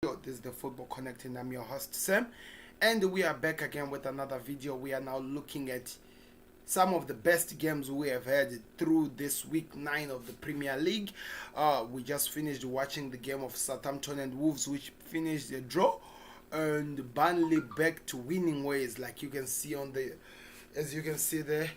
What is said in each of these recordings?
This is the Football Connecting. I'm your host Sam, and we are back again with another video. We are now looking at some of the best games we have had through this week 9 of the Premier League. We just finished watching the game of Southampton and Wolves, which finished a draw, and Burnley back to winning ways, like you can see as you can see there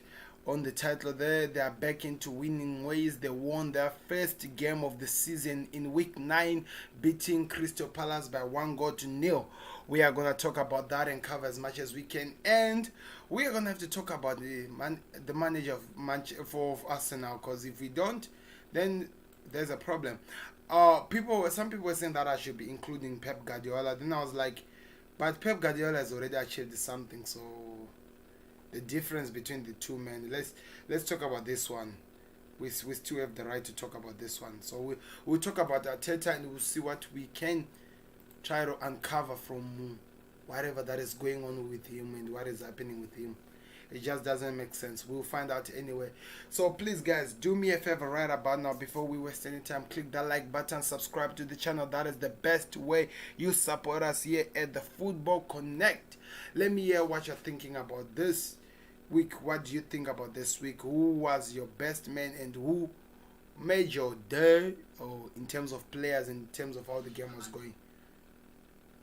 on the title there. They are back into winning ways. They won their first game of the season in week 9, beating Crystal Palace by 1-0. We are going to talk about that and cover as much as we can, and we are going to have to talk about the manager of Arsenal, because if we don't, then there's a problem. Some people were saying that I should be including Pep Guardiola. Then I was like, but Pep Guardiola has already achieved something, so the difference between the two men. Let's talk about this one. We still have the right to talk about this one. So we'll talk about Arteta, and we'll see what we can try to uncover from whatever that is going on with him and what is happening with him. It just doesn't make sense. We'll find out anyway. So please, guys, do me a favor right about now. Before we waste any time, click that like button, subscribe to the channel. That is the best way you support us here at the Football Connect. Let me hear what you're thinking about this week. What do you think about this week? Who was your best man and who made your day, or in terms of players, in terms of how the game was going?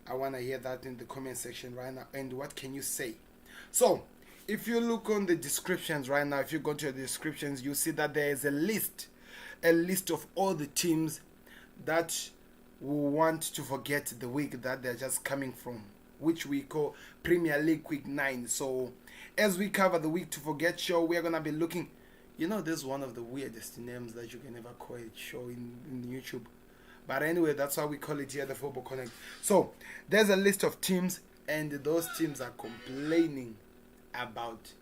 I want to hear that in the comment section right now. And what can you say? So if you look on the descriptions right now, if you go to the descriptions, you see that there is a list of all the teams that will want to forget the week that they're just coming from, which we call Premier League Week 9. So as we cover the week to forget show, we're going to be looking, this is one of the weirdest names that you can ever call it show in YouTube. But anyway, that's why we call it here the Football Connect. So there's a list of teams, and those teams are complaining about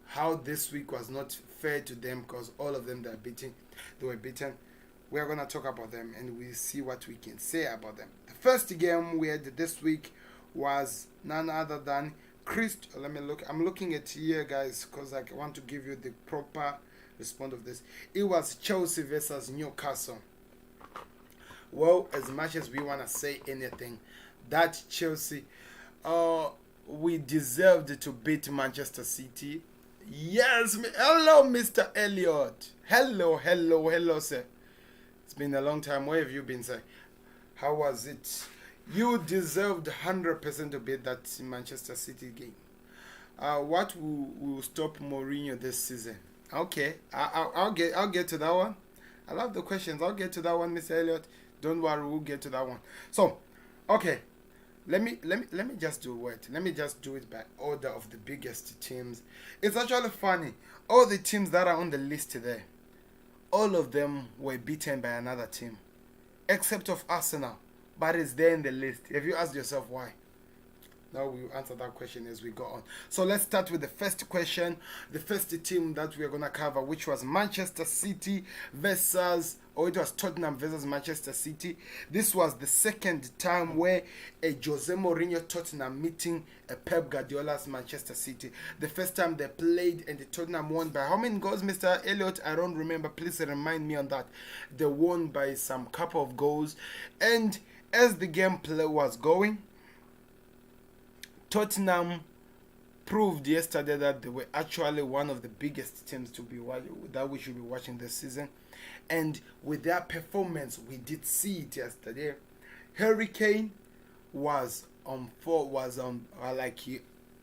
how this week was not fair to them, because all of them they were beaten. We are going to talk about them, and we see what we can say about them. The first game we had this week was none other than Let me look. I'm looking at here, guys, because I want to give you the proper response of this. It was Chelsea versus Newcastle. Well, as much as we want to say anything, that Chelsea, we deserved to beat Manchester City. Yes, hello, Mr. Elliot. Hello, sir. It's been a long time. Where have you been, sir? How was it? You deserved 100% to beat that Manchester City game. What will stop Mourinho this season? Okay, I'll get to that one. I love the questions. I'll get to that one, Mr. Elliot. Don't worry, we'll get to that one. So, okay, let me just do it. Let me just do it by order of the biggest teams. It's actually funny. All the teams that are on the list there, all of them were beaten by another team, except of Arsenal. But it's there in the list. Have you asked yourself why? Now we'll answer that question as we go on. So let's start with the first question. The first team that we're going to cover, which was Manchester City it was Tottenham versus Manchester City. This was the second time where a Jose Mourinho Tottenham meeting a Pep Guardiola's Manchester City. The first time they played, and the Tottenham won by how many goals, Mr. Elliot? I don't remember. Please remind me on that. They won by some couple of goals. And as the gameplay was going, Tottenham proved yesterday that they were actually one of the biggest teams that we should be watching this season. And with their performance, we did see it yesterday. Harry Kane was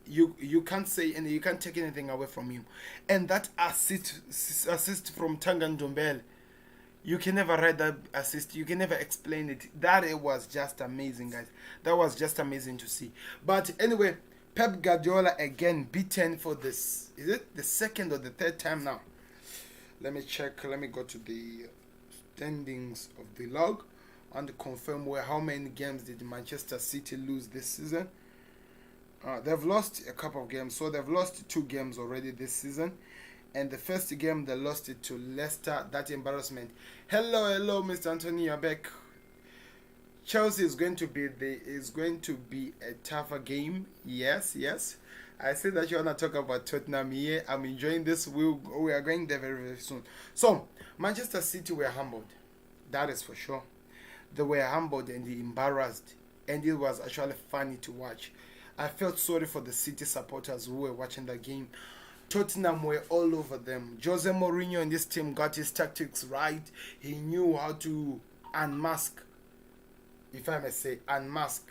you can't say, and you can't take anything away from him. And that assist from Tangan Ndombele, you can never write that assist. You can never explain it. It was just amazing, guys. That was just amazing to see. But anyway, Pep Guardiola again beaten for this. Is it the second or the third time now? Let me check. Let me go to the standings of the log and confirm how many games did Manchester City lose this season. They've lost a couple of games. So they've lost 2 games already this season. And the first game, they lost it to Leicester. That embarrassment. Hello, Mr. Anthony, you're back. Chelsea is going to be a tougher game. Yes. I see that you want to talk about Tottenham here. I'm enjoying this. We are going there very, very soon. So, Manchester City were humbled. That is for sure. They were humbled and embarrassed, and it was actually funny to watch. I felt sorry for the City supporters who were watching the game. Tottenham were all over them. Jose Mourinho and his team got his tactics right. He knew how to unmask, if I may say, unmask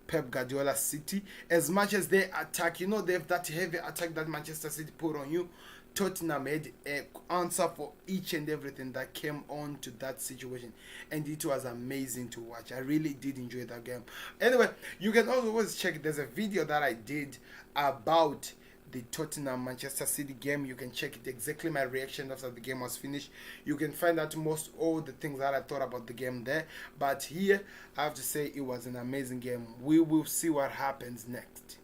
Pep Guardiola City. As much as they attack, they have that heavy attack that Manchester City put on you. Tottenham had an answer for each and everything that came on to that situation, and it was amazing to watch. I really did enjoy that game. Anyway, you can always check, there's a video that I did about the Tottenham Manchester City game. You can check it, exactly my reaction after the game was finished. You can find out most all the things that I thought about the game there. But here I have to say it was an amazing game. We will see what happens next.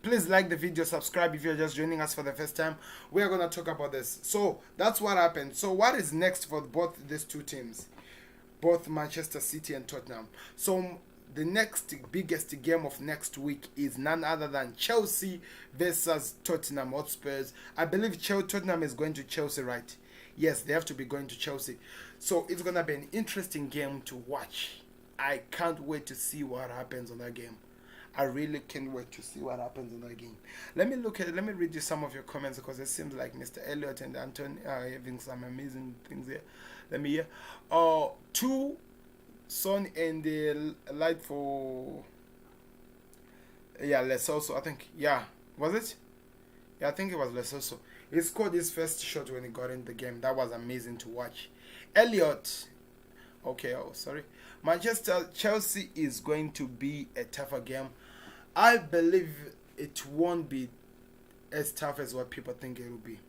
Please like the video, subscribe if you're just joining us for the first time. We are going to talk about this. So that's what happened. So what is next for both these two teams, both Manchester City and Tottenham? So the next biggest game of next week is none other than Chelsea versus Tottenham Hotspurs. I believe Tottenham is going to Chelsea, right? Yes, they have to be going to Chelsea. So it's going to be an interesting game to watch. I can't wait to see what happens on that game. I really can't wait to see what happens in that game. Let me read you some of your comments, because it seems like Mr. Elliot and Anton are having some amazing things here. Let me hear. Two Son and the light for Lesotho, I think. Yeah, was it? Yeah, I think it was Lesotho. He scored his first shot when he got in the game. That was amazing to watch. Elliot. Okay, sorry. Chelsea is going to be a tougher game. I believe it won't be as tough as what people think it will be.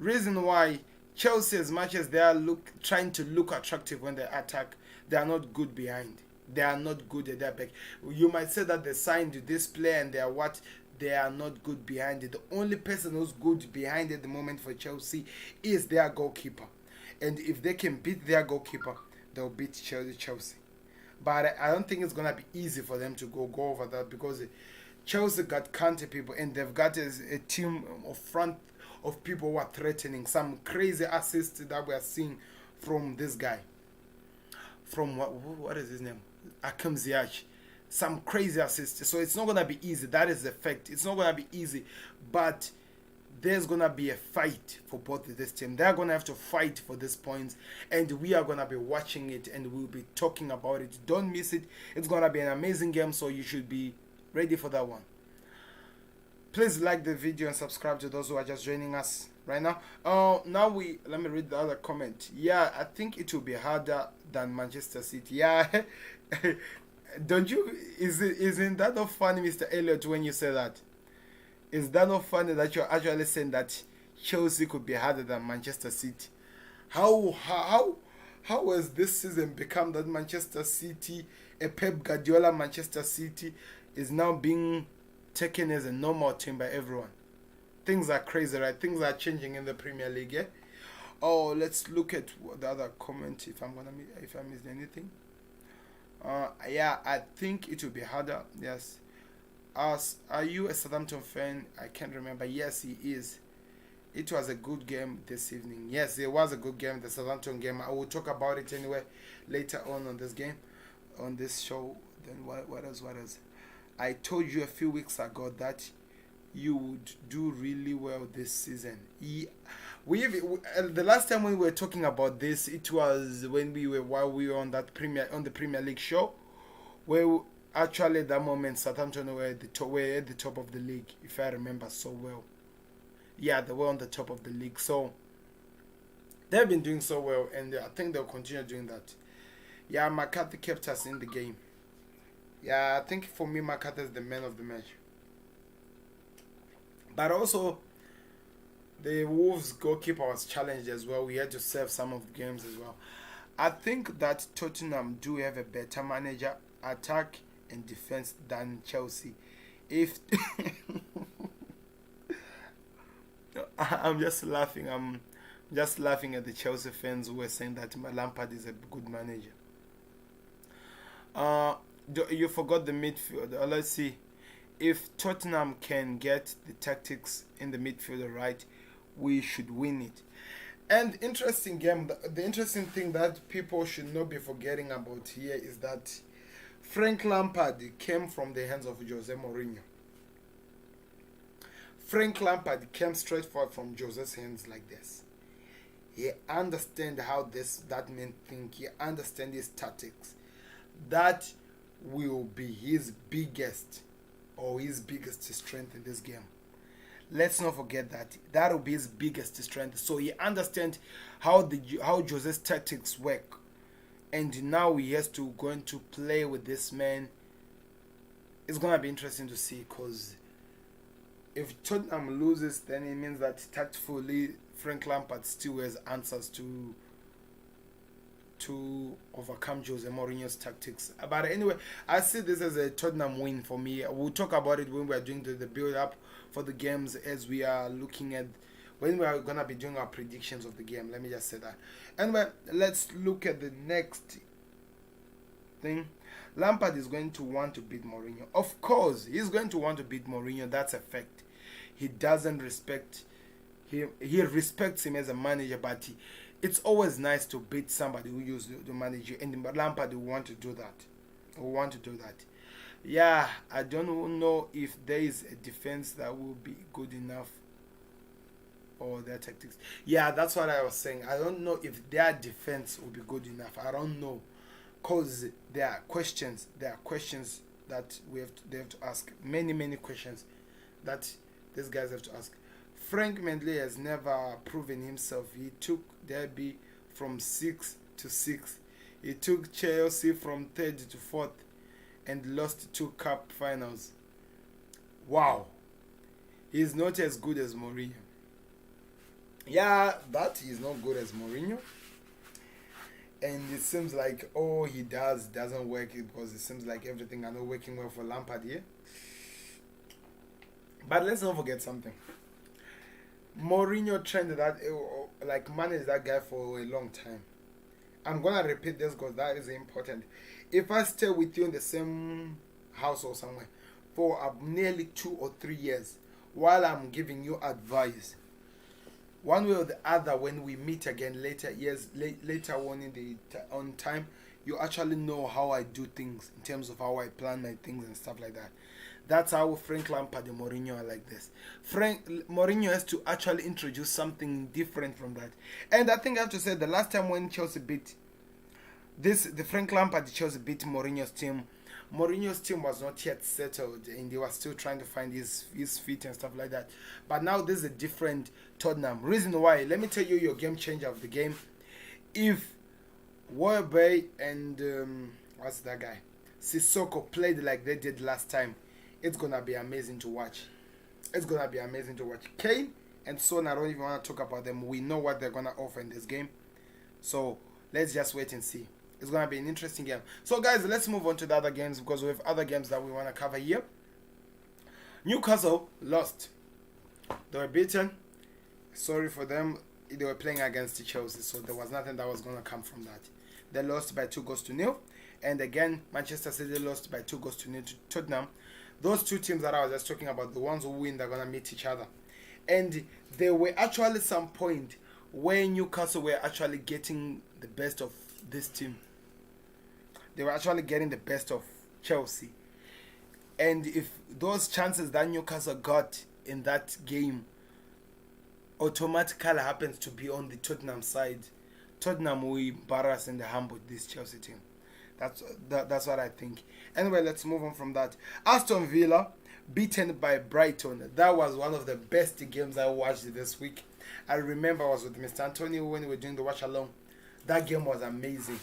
Reason why: Chelsea, as much as they are trying to look attractive when they attack, they are not good behind. They are not good at their back. You might say that they signed this player and they are what? They are not good behind it. The only person who's good behind at the moment for Chelsea is their goalkeeper. And if they can beat their goalkeeper, they'll beat Chelsea. But I don't think it's going to be easy for them to go over that, because Chelsea got counter people, and they've got a team of front of people who are threatening. Some crazy assists that we are seeing from this guy. From what is his name? Akim Ziyech. Some crazy assists. So it's not going to be easy. That is the fact. It's not going to be easy. But there's going to be a fight for both of this team. They're going to have to fight for these points. And we are going to be watching it, and we'll be talking about it. Don't miss it. It's going to be an amazing game, so you should be ready for that one. Please like the video and subscribe to those who are just joining us right now. Let me read the other comment. Yeah, I think it will be harder than Manchester City. Yeah. Don't you? Isn't that not funny, Mr. Elliot, when you say that? Is that not funny that you're actually saying that Chelsea could be harder than Manchester City? How has this season become that Manchester City, a Pep Guardiola Manchester City, is now being taken as a normal team by everyone? Things are crazy, right? Things are changing in the Premier League, yeah? Oh, let's look at the other comment, if I missed anything. Yeah, I think it will be harder. Yes. Are you a Southampton fan? I can't remember. Yes, he is. It was a good game this evening. Yes, it was a good game, the Southampton game. I will talk about it anyway later on this game, on this show. Then what else? I told you a few weeks ago that you would do really well this season. The last time when we were talking about this, it was when we were on the Premier League show, where actually at that moment Southampton were at the top of the league, if I remember so well. Yeah, they were on the top of the league. So they've been doing so well, and I think they'll continue doing that. Yeah, McCarthy kept us in the game. Yeah, I think for me McCarthy is the man of the match. But also, the Wolves goalkeeper was challenged as well. We had to save some of the games as well. I think that Tottenham do have a better manager, attack and defense, than Chelsea. If I'm just laughing. I'm just laughing at the Chelsea fans who were saying that Lampard is a good manager. You forgot the midfield. Let's see. If Tottenham can get the tactics in the midfield right, we should win it. And interesting game. The interesting thing that people should not be forgetting about here is that Frank Lampard came from the hands of Jose Mourinho. Frank Lampard came straight forward from Jose's hands like this. He understands how that man think. He understands his tactics. That will be his biggest strength in this game. Let's not forget that. That will be his biggest strength. So he understands how Jose's tactics work. And now he has to going to play with this man. It's gonna be interesting to see, because if Tottenham loses, then it means that tactfully Frank Lampard still has answers to overcome Jose Mourinho's tactics. But anyway, I see this as a Tottenham win for me. We'll talk about it when we are doing the build up for the games, as we are looking at when we are gonna be doing our predictions of the game. Let me just say that. Anyway, let's look at the next thing. Lampard is going to want to beat Mourinho. Of course, he's going to want to beat Mourinho. That's a fact. He doesn't respect him. He respects him as a manager, but it's always nice to beat somebody who used to manage you. And Lampard will want to do that. Yeah, I don't know if there is a defense that will be good enough, or their tactics. Yeah, that's what I was saying. I don't know if their defense will be good enough. I don't know, because there are questions that they have to ask. Many questions that these guys have to ask. Frank Mendy has never proven himself. He took Derby from 6th to 6th. He took Chelsea from 3rd to 4th and lost 2 cup finals. Wow. He's not as good as Mourinho. Yeah, that is not good as Mourinho. And it seems like he doesn't work, because it seems like everything are not working well for Lampard here. But let's not forget something. Mourinho trained managed that guy for a long time. I'm gonna repeat this because that is important. If I stay with you in the same house or somewhere for nearly 2 or 3 years, while I'm giving you advice, one way or the other, when we meet again later on on time, you actually know how I do things in terms of how I plan my things and stuff like that. That's how Frank Lampard and Mourinho are like this. Mourinho has to actually introduce something different from that. And I think I have to say, the last time when Chelsea beat the Frank Lampard Chelsea beat Mourinho's team was not yet settled, and he was still trying to find his feet and stuff like that. But now this is a different Tottenham. Reason why, let me tell you your game changer of the game. If Werber and what's that guy, Sissoko, played like they did last time, it's gonna be amazing to watch. Kane and Son, I don't even want to talk about them. We know what they're gonna offer in this game, so let's just wait and see. It's gonna be an interesting game. So guys, let's move on to the other games, because we have other games that we want to cover here. Newcastle lost. They were beaten. Sorry for them. They were playing against Chelsea, so there was nothing that was gonna come from that. They lost by 2-0. And again, Manchester City lost by 2-0 to Tottenham. Those two teams that I was just talking about, the ones who win, they're going to meet each other. And there were actually some point where Newcastle were actually getting the best of this team. They were actually getting the best of Chelsea. And if those chances that Newcastle got in that game automatically happens to be on the Tottenham side, Tottenham will embarrass and humble this Chelsea team. That's what I think. Anyway, let's move on from that. Aston Villa beaten by Brighton. That was one of the best games I watched this week. I remember I was with Mr. Antonio when we were doing the watch along. That game was amazing.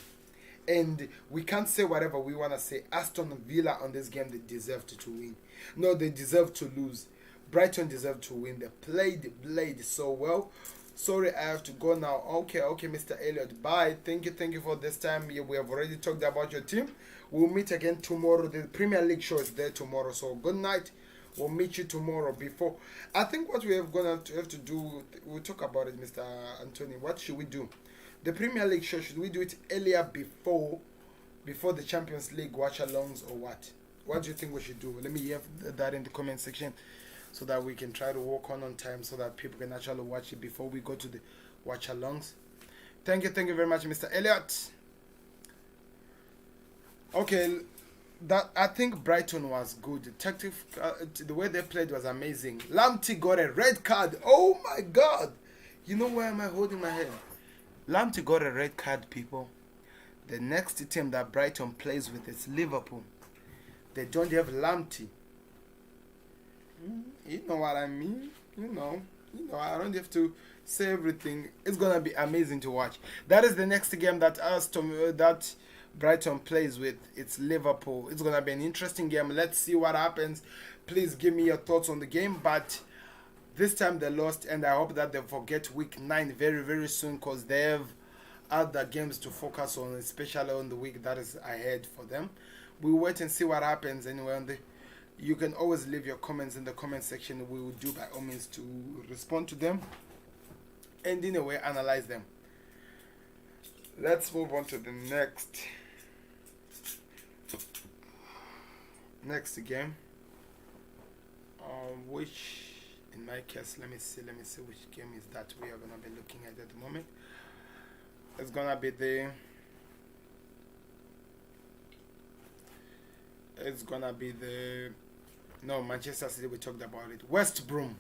And we can't say whatever we want to say. Aston Villa on this game, they deserved to win. No, they deserved to lose. Brighton deserved to win. They played so well. Sorry, I have to go now. Okay, Mr. Elliot. Bye. Thank you for this time. We have already talked about your team. We'll meet again tomorrow. The Premier League show is there tomorrow. So good night. We'll meet you tomorrow. Before, I think what we have gonna have to do, we'll talk about it, Mr. Anthony. What should we do? The Premier League show, should we do it earlier before the Champions League watch-alongs, or what? What do you think we should do? Let me hear that in the comment section, so that we can try to work on time, so that people can actually watch it before we go to the watch alongs. Thank you very much, Mr. Elliot. Okay, that I think Brighton was good. The way they played was amazing. Lamptey got a red card. Oh my God! You know why am I holding my head? Lamptey got a red card, people. The next team that Brighton plays with is Liverpool. They don't have Lamptey. You know what I mean? You know, I don't have to say everything. It's gonna be amazing to watch. That is the next game that Brighton plays with. It's Liverpool. It's gonna be an interesting game. Let's see what happens. Please give me your thoughts on the game. But this time they lost, and I hope that they forget week 9 very soon, because they have other games to focus on, especially on the week that is ahead for them. We'll wait and see what happens anyway. You can always leave your comments in the comment section. We will do by all means to respond to them and in a way analyze them. Let's move on to the next game, which in my case, let me see which game is that we are gonna be looking at the moment. It's gonna be no, Manchester City, we talked about it. West Brom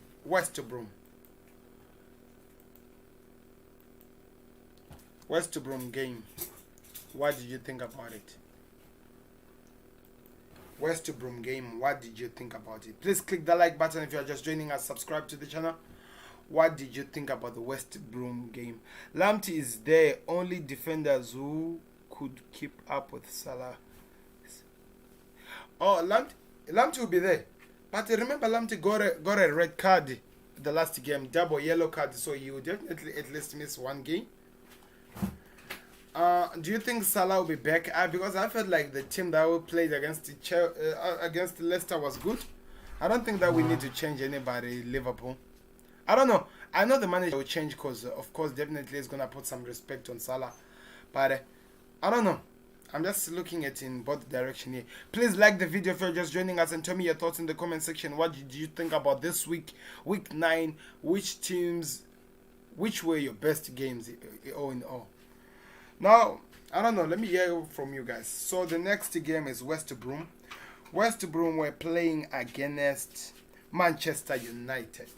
game. What did you think about it? West Brom game, what did you think about it? Please click the like button if you are just joining us. Subscribe to the channel. What did you think about the West Brom game? Lamptey is there. Only defenders who could keep up with Salah. Oh, Lamptey will be there. But remember, Lamptey got a red card the last game, double yellow card, so he will definitely at least miss one game. Do you think Salah will be back? Because I felt like the team that we played against Leicester was good. I don't think that we need to change anybody, Liverpool. I don't know. I know the manager will change because, of course, definitely is going to put some respect on Salah. But I don't know. I'm just looking at in both directions here. Please like the video if you're just joining us and tell me your thoughts in the comment section. What did you think about this week, week 9? Which were your best games all in all? Now, I don't know. Let me hear from you guys. So the next game is West Brom. West Brom were playing against Manchester United.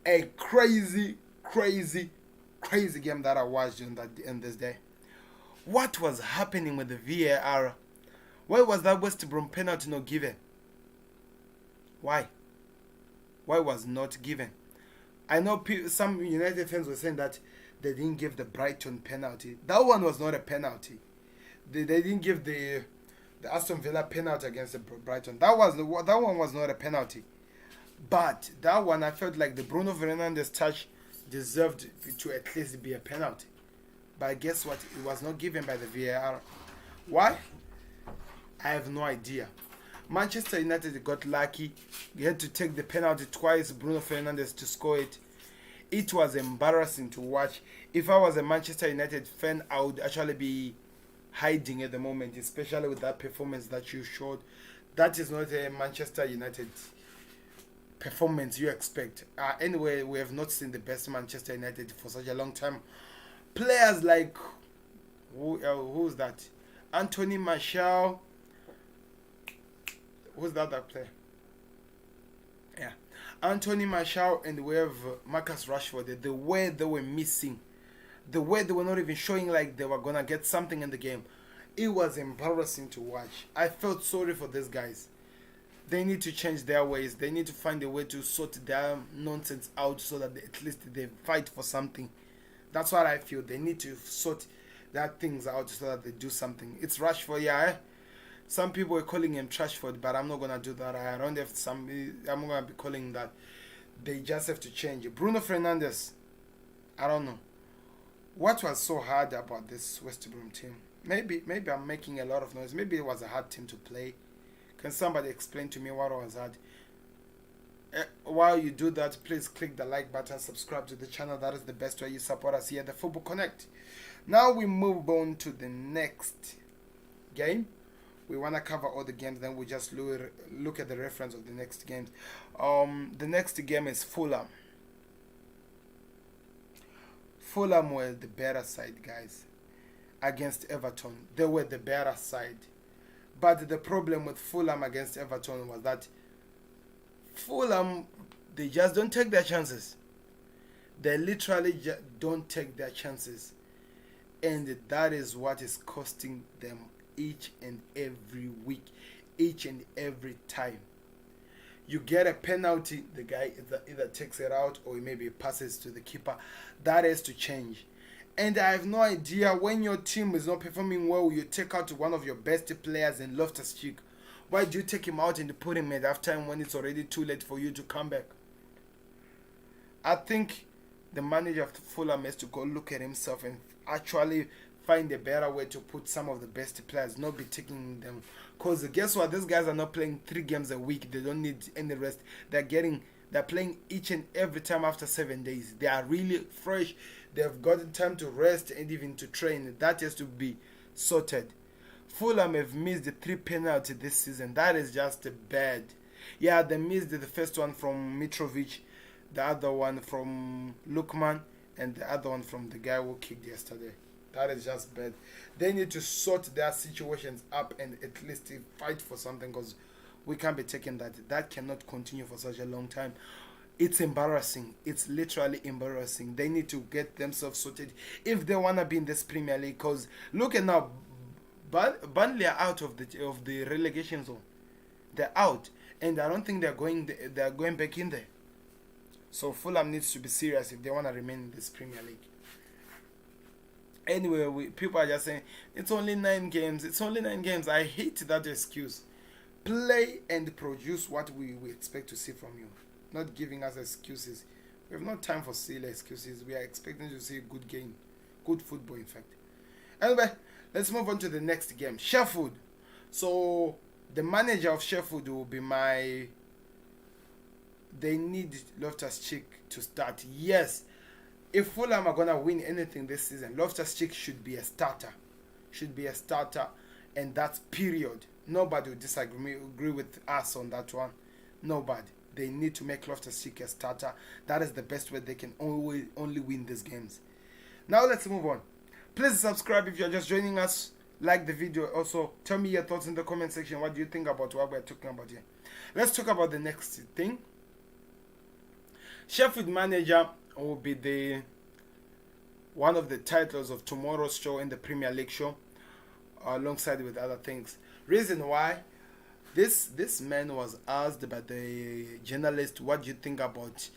A crazy game that I watched on this day. What was happening with the VAR? Why was that West Brom penalty not given? Why? Why was not given? I know some United fans were saying that they didn't give the Brighton penalty. That one was not a penalty. They didn't give the Aston Villa penalty against the Brighton. That one was not a penalty. But that one, I felt like the Bruno Fernandes touch deserved to at least be a penalty. But guess what? It was not given by the VAR. Why? I have no idea. Manchester United got lucky. They had to take the penalty twice, Bruno Fernandes to score it. It was embarrassing to watch. If I was a Manchester United fan, I would actually be hiding at the moment, especially with that performance that you showed. That is not a Manchester United performance you expect. Anyway, we have not seen the best Manchester United for such a long time. Players like who's that? Anthony Martial. Who's the other player? Yeah, Anthony Martial, and we have Marcus Rashford. The way they were missing, the way they were not even showing like they were gonna get something in the game, it was embarrassing to watch. I felt sorry for these guys. They need to change their ways. They need to find a way to sort their nonsense out so that at least they fight for something. That's what I feel. They need to sort their things out so that they do something. It's Rashford, yeah. Some people are calling him Trashford, but I'm not gonna do that. I don't have some. I'm gonna be calling that. They just have to change it. Bruno Fernandes. I don't know. What was so hard about this West Brom team? Maybe I'm making a lot of noise. Maybe it was a hard team to play. Can somebody explain to me what was hard? While you do that, please click the like button, subscribe to the channel. That is the best way you support us here at the Football Connect. Now we move on to the next game. We want to cover all the games, then we just look at the reference of the next games. The next game is Fulham. Fulham were the better side, guys. Against Everton, they were the better side. But the problem with Fulham against Everton was that Fulham, they just don't take their chances. They literally don't take their chances. And that is what is costing them each and every week, each and every time. You get a penalty, the guy either takes it out or maybe passes to the keeper. That has to change. And I have no idea, when your team is not performing well, you take out one of your best players in Loftus-Cheek. Why do you take him out and put him at halftime when it's already too late for you to come back? I think the manager of Fulham has to go look at himself and actually find a better way to put some of the best players, not be taking them. Because guess what? These guys are not playing 3 games a week. They don't need any rest. They're playing each and every time after 7 days. They are really fresh. They've gotten time to rest and even to train. That has to be sorted. Fulham have missed 3 penalties this season. That is just bad. Yeah, they missed the first one from Mitrovic, the other one from Lukman, and the other one from the guy who kicked yesterday. That is just bad. They need to sort their situations up and at least fight for something, because we can't be taking that. That cannot continue for such a long time. It's embarrassing. It's literally embarrassing. They need to get themselves sorted if they want to be in this Premier League. Because look at now, Burnley are out of the relegation zone. They're out, and I don't think they're going back in there. So Fulham needs to be serious if they want to remain in this Premier League. Anyway, people are just saying it's only 9 games. It's only 9 games. I hate that excuse. Play and produce what we expect to see from you. Not giving us excuses. We have no time for silly excuses. We are expecting to see a good game. Good football, in fact. Anyway, let's move on to the next game. Sheffield. So, the manager of Sheffield will be They need Loftus-Cheek to start. Yes, if Fulham are going to win anything this season, Loftus-Cheek should be a starter. Should be a starter, and that's period. Nobody will agree with us on that one. Nobody. They need to make Loftus-Cheek a starter. That is the best way they can only win these games. Now let's move on. Please subscribe if you're just joining us. Like the video. Also, tell me your thoughts in the comment section. What do you think about what we're talking about here? Let's talk about the next thing. Sheffield manager will be one of the titles of tomorrow's show in the Premier League show, alongside with other things. Reason why? This man was asked by the journalist, what do you think about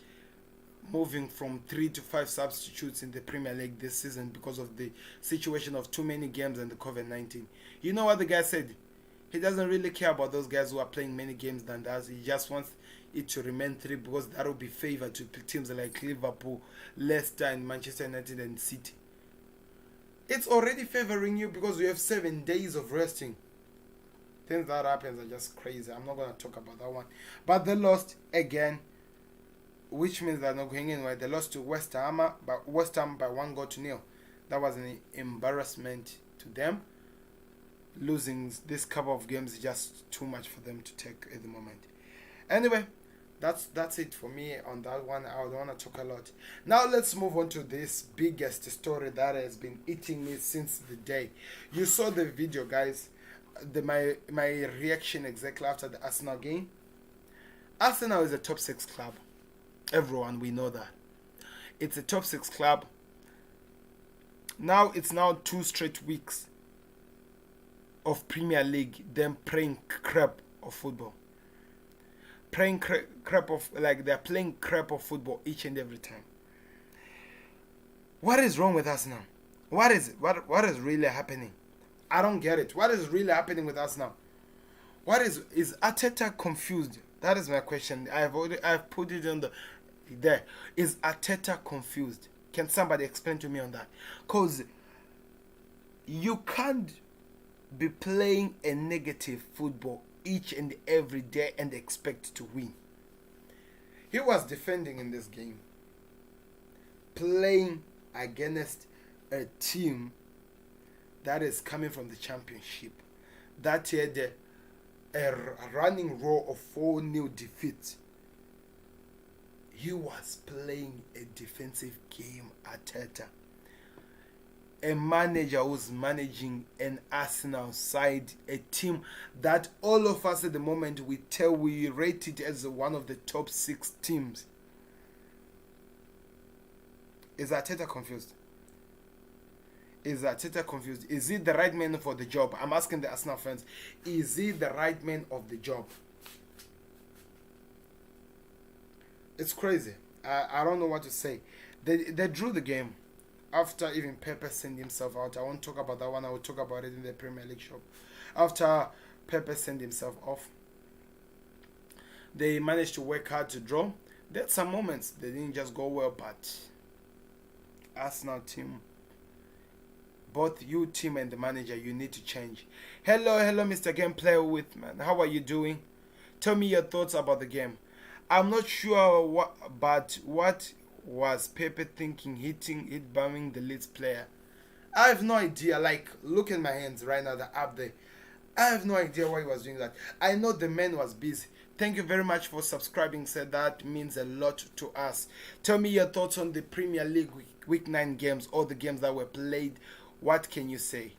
moving from 3 to 5 substitutes in the Premier League this season because of the situation of too many games and the COVID-19. You know what the guy said? He doesn't really care about those guys who are playing many games than us. He just wants it to remain 3 because that will be favor to teams like Liverpool, Leicester, and Manchester United and City. It's already favoring you because you have 7 days of resting. Things that happens are just crazy. I'm not going to talk about that one. But they lost again, which means they're not going anywhere. They lost to West Ham by 1-0. That was an embarrassment to them. Losing this couple of games is just too much for them to take at the moment. Anyway, that's it for me on that one. I don't want to talk a lot. Now let's move on to this biggest story that has been eating me since the day. You saw the video, guys. My reaction exactly after the Arsenal game. Arsenal is a top 6 club. Everyone, we know that. It's a top 6 club. Now it's 2 straight weeks of Premier League, them playing crap of football. Playing crap of, like they're playing crap of football each and every time. What is wrong with us now? What is really happening? I don't get it. What is really happening with us now? Is Arteta confused? That is my question. I've put it on there. Is Arteta confused? Can somebody explain to me on that? Because you can't be playing a negative football each and every day and expect to win. He was defending in this game, playing against a team that is coming from the championship, that had a running row of 4-0 defeats. He was playing a defensive game, Arteta. a manager who's managing an Arsenal side, a team that all of us at the moment we rate it as one of the top 6 teams. Is Arteta confused? Is Arteta confused? Is he the right man for the job? I'm asking the Arsenal fans. Is he the right man of the job? It's crazy. I don't know what to say. They drew the game after even Pepe sent himself out. I won't talk about that one. I will talk about it in the Premier League show. After Pepe sent himself off, they managed to work hard to draw. There had some moments they didn't just go well, but Arsenal team, both you team and the manager, you need to change. Hello, Mr. Game Player with man. How are you doing? Tell me your thoughts about the game. I'm not sure what was Pepe thinking, hit bombing the Leeds player. I have no idea. Like, look at my hands right now, they're up there. I have no idea why he was doing that. I know the man was busy. Thank you very much for subscribing, said that means a lot to us. Tell me your thoughts on the Premier League week 9 games, all the games that were played. What can you say?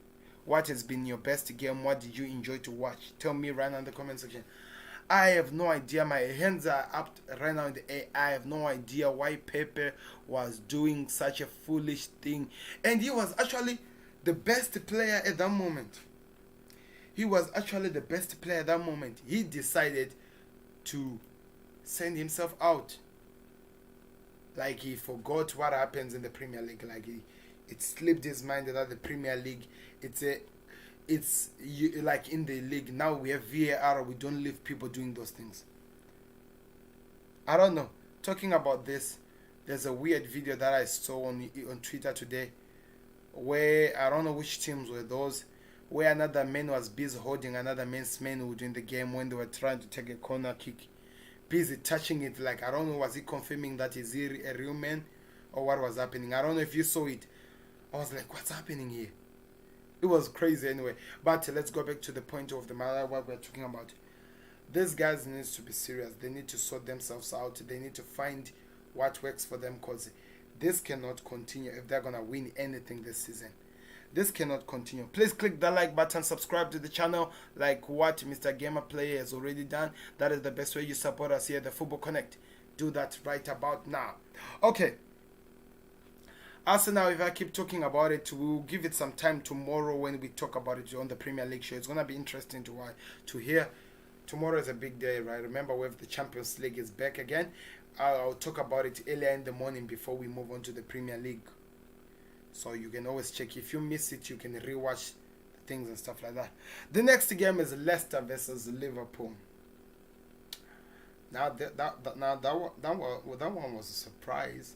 What has been your best game? What did you enjoy to watch? Tell me right now in the comment section. I have no idea. My hands are up right now in the air. I have no idea why Pepe was doing such a foolish thing. And he was actually the best player at that moment. He was actually the best player at that moment. He decided to send himself out. Like he forgot what happens in the Premier League. Like it slipped his mind that the Premier League, like in the league now we have VAR. We don't leave people doing those things. I don't know. Talking about this, there's a weird video that I saw on Twitter today, where I don't know which teams were those, where another man was busy holding another man's manhood in the game when they were trying to take a corner kick, busy touching it. Like, I don't know, was he confirming that is he a real man or what was happening? I don't know if you saw it. I was like, what's happening here? It was crazy anyway. But let's go back to the point of the matter, what we're talking about. These guys need to be serious. They need to sort themselves out. They need to find what works for them, because this cannot continue if they're going to win anything this season. This cannot continue. Please click the like button, subscribe to the channel like what Mr. Gamer Player has already done. That is the best way you support us here at the Football Connect. Do that right about now. Okay. Arsenal, if I keep talking about it, we'll give it some time tomorrow when we talk about it on the Premier League show. It's going to be interesting to hear. Tomorrow is a big day, right? Remember, we have the Champions League is back again. I'll talk about it earlier in the morning before we move on to the Premier League. So you can always check. If you miss it, you can rewatch things and stuff like that. The next game is Leicester versus Liverpool. Now that one was a surprise.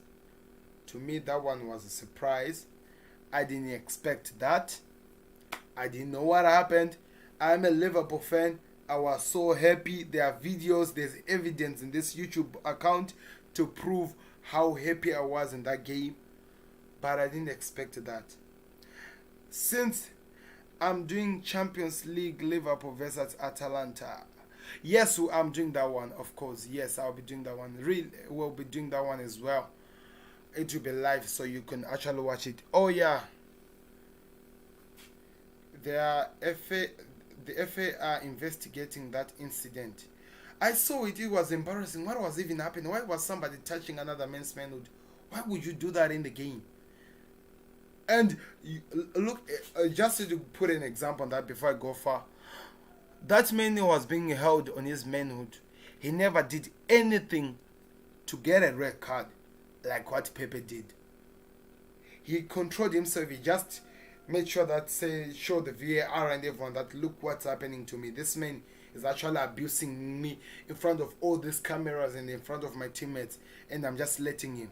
To me, that one was a surprise. I didn't expect that. I didn't know what happened. I'm a Liverpool fan. I was so happy. There are videos, there's evidence in this YouTube account to prove how happy I was in that game. But I didn't expect that. Since I'm doing Champions League Liverpool versus Atalanta. Yes, I'm doing that one, of course. Yes, I'll be doing that one. Really, we'll be doing that one as well. It will be live so you can actually watch it. Oh yeah. The FA are investigating that incident. I saw it. It was embarrassing. What was even happening? Why was somebody touching another man's manhood? Why would you do that in the game? And look, just to put an example on that before I go far. That man was being held on his manhood. He never did anything to get a red card like what Pepe did. He controlled himself. He just made sure that show the VAR and everyone that look what's happening to me. This man is actually abusing me in front of all these cameras and in front of my teammates, and I'm just letting him.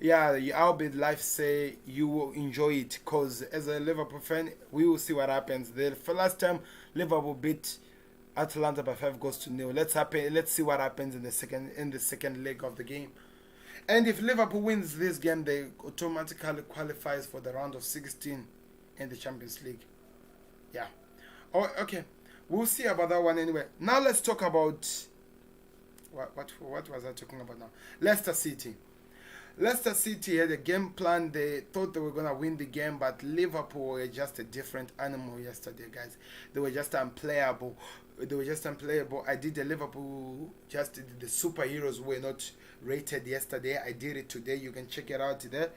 Yeah, I'll be live say you will enjoy it, because as a Liverpool fan, we will see what happens. The last time Liverpool beat Atalanta by 5-0. Let's see what happens in the second leg of the game. And if Liverpool wins this game, they automatically qualifies for the round of 16 in the Champions League. Yeah. Oh, okay. We'll see about that one anyway. Now let's talk about what was I talking about now? Leicester City. Leicester City had a game plan. They thought they were gonna win the game, but Liverpool were just a different animal yesterday, guys. They were just unplayable. They were just unplayable. I did the Liverpool, just the superheroes were not rated yesterday. I did it today. You can check it out there.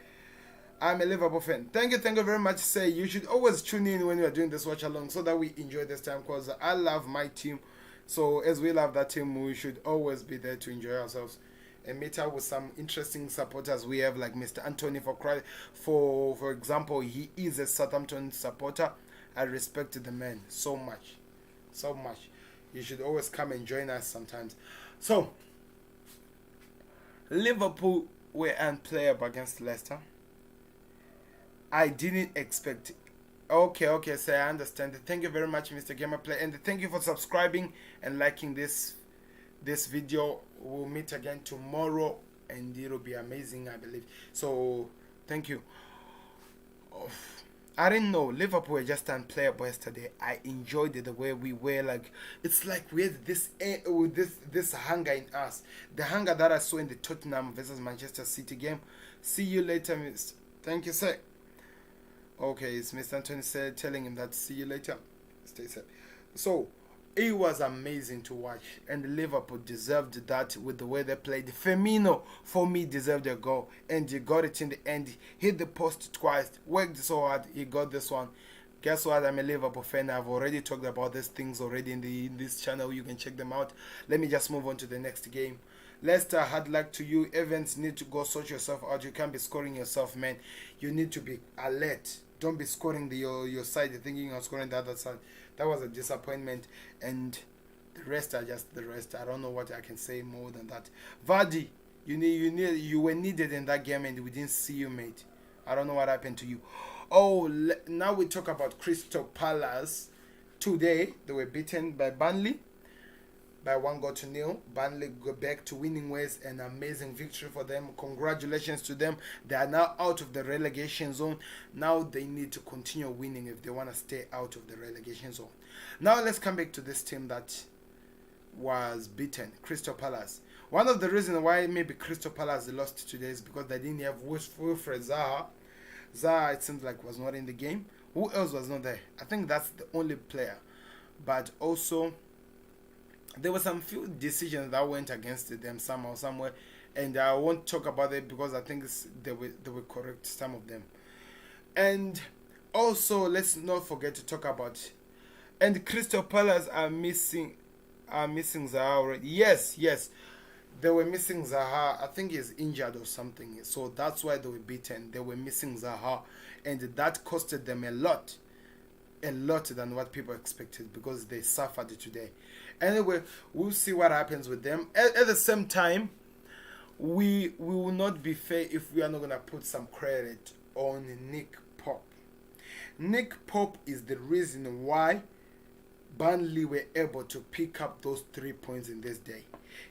I'm a Liverpool fan. Thank you very much. Say you should always tune in when you are doing this watch along so that we enjoy this time, because I love my team. So as we love that team, we should always be there to enjoy ourselves and meet up with some interesting supporters we have, like Mr. Anthony for example. He is a Southampton supporter. I respect the man so much. So much. You should always come and join us sometimes. So Liverpool were unplayable against Leicester. I didn't expect it. Okay, so I understand. Thank you very much, Mr. Gamerplay, and thank you for subscribing and liking this video. We'll meet again tomorrow, and it'll be amazing, I believe. So, thank you. I didn't know Liverpool were just unplayable yesterday. I enjoyed it the way we were. Like, it's like we had this hunger in us, the hunger that I saw in the Tottenham versus Manchester City game. See you later, Mr. Thank you, sir. Okay, it's Mr. Anthony said, telling him that see you later. Stay safe. So it was amazing to watch, and Liverpool deserved that with the way they played. Firmino, for me, deserved a goal, and he got it in the end. Hit the post twice, worked so hard, he got this one. Guess what? I'm a Liverpool fan. I've already talked about these things already in this channel. You can check them out. Let me just move on to the next game. Leicester, hard luck to you. Evans, need to go sort yourself out. You can't be scoring yourself, man. You need to be alert. Don't be scoring your side. You're thinking you're scoring the other side. That was a disappointment. And the rest are just the rest. I don't know what I can say more than that. Vardy, you were needed in that game, and we didn't see you, mate. I don't know what happened to you. Oh, now we talk about Crystal Palace. Today, they were beaten by Burnley by 1-0. Burnley go back to winning ways. An amazing victory for them. Congratulations to them. They are now out of the relegation zone. Now they need to continue winning if they want to stay out of the relegation zone. Now let's come back to this team that was beaten, Crystal Palace. One of the reasons why maybe Crystal Palace lost today is because they didn't have Wilfred Zaha. Zaha, it seems like, was not in the game. Who else was not there? I think that's the only player. But also, there were some few decisions that went against them somehow, somewhere, and I won't talk about it because I think they were correct, some of them. And also, let's not forget to talk about, and Crystal Palace are missing Zaha already. Yes, they were missing Zaha. I think he's injured or something, so that's why they were beaten. They were missing Zaha, and that costed them a lot than what people expected, because they suffered today. Anyway, we'll see what happens with them. At the same time, we will not be fair if we are not going to put some credit on Nick Pope. Nick Pope is the reason why Burnley were able to pick up those 3 points in this day.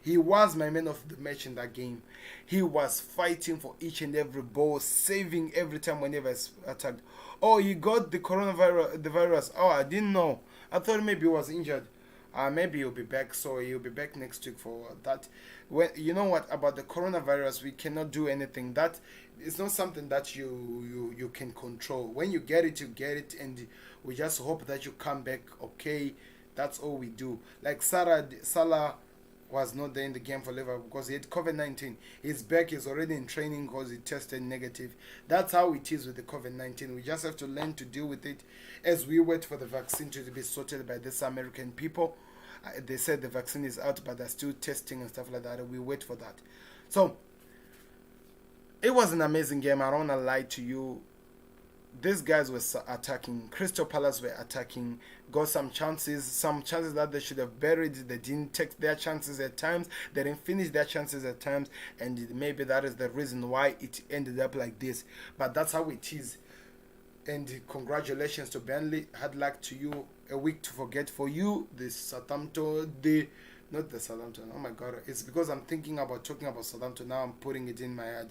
He was my man of the match in that game. He was fighting for each and every ball, saving every time whenever it's attacked. Oh, he got the coronavirus. Oh, I didn't know. I thought maybe he was injured. Maybe he'll be back. So he'll be back next week for that. When you know what about the coronavirus, we cannot do anything. That it's not something that you can control. When you get it, and we just hope that you come back okay. That's all we do. Like Salah was not there in the game for Liverpool because he had COVID-19. He's back. He's already in training because he tested negative. That's how it is with the COVID-19. We just have to learn to deal with it as we wait for the vaccine to be sorted by these American people. They said the vaccine is out, but they're still testing and stuff like that. We wait for that. So it was an amazing game. I don't want to lie to you. These guys were attacking. Crystal Palace were attacking. Got some chances that they should have buried. They didn't take their chances at times. They didn't finish their chances at times. And maybe that is the reason why it ended up like this. But that's how it is. And congratulations to Burnley. Hard luck to you. A week to forget for you. The Southampton, not the Southampton. Oh my God. It's because I'm thinking about talking about Southampton. Now I'm putting it in my head.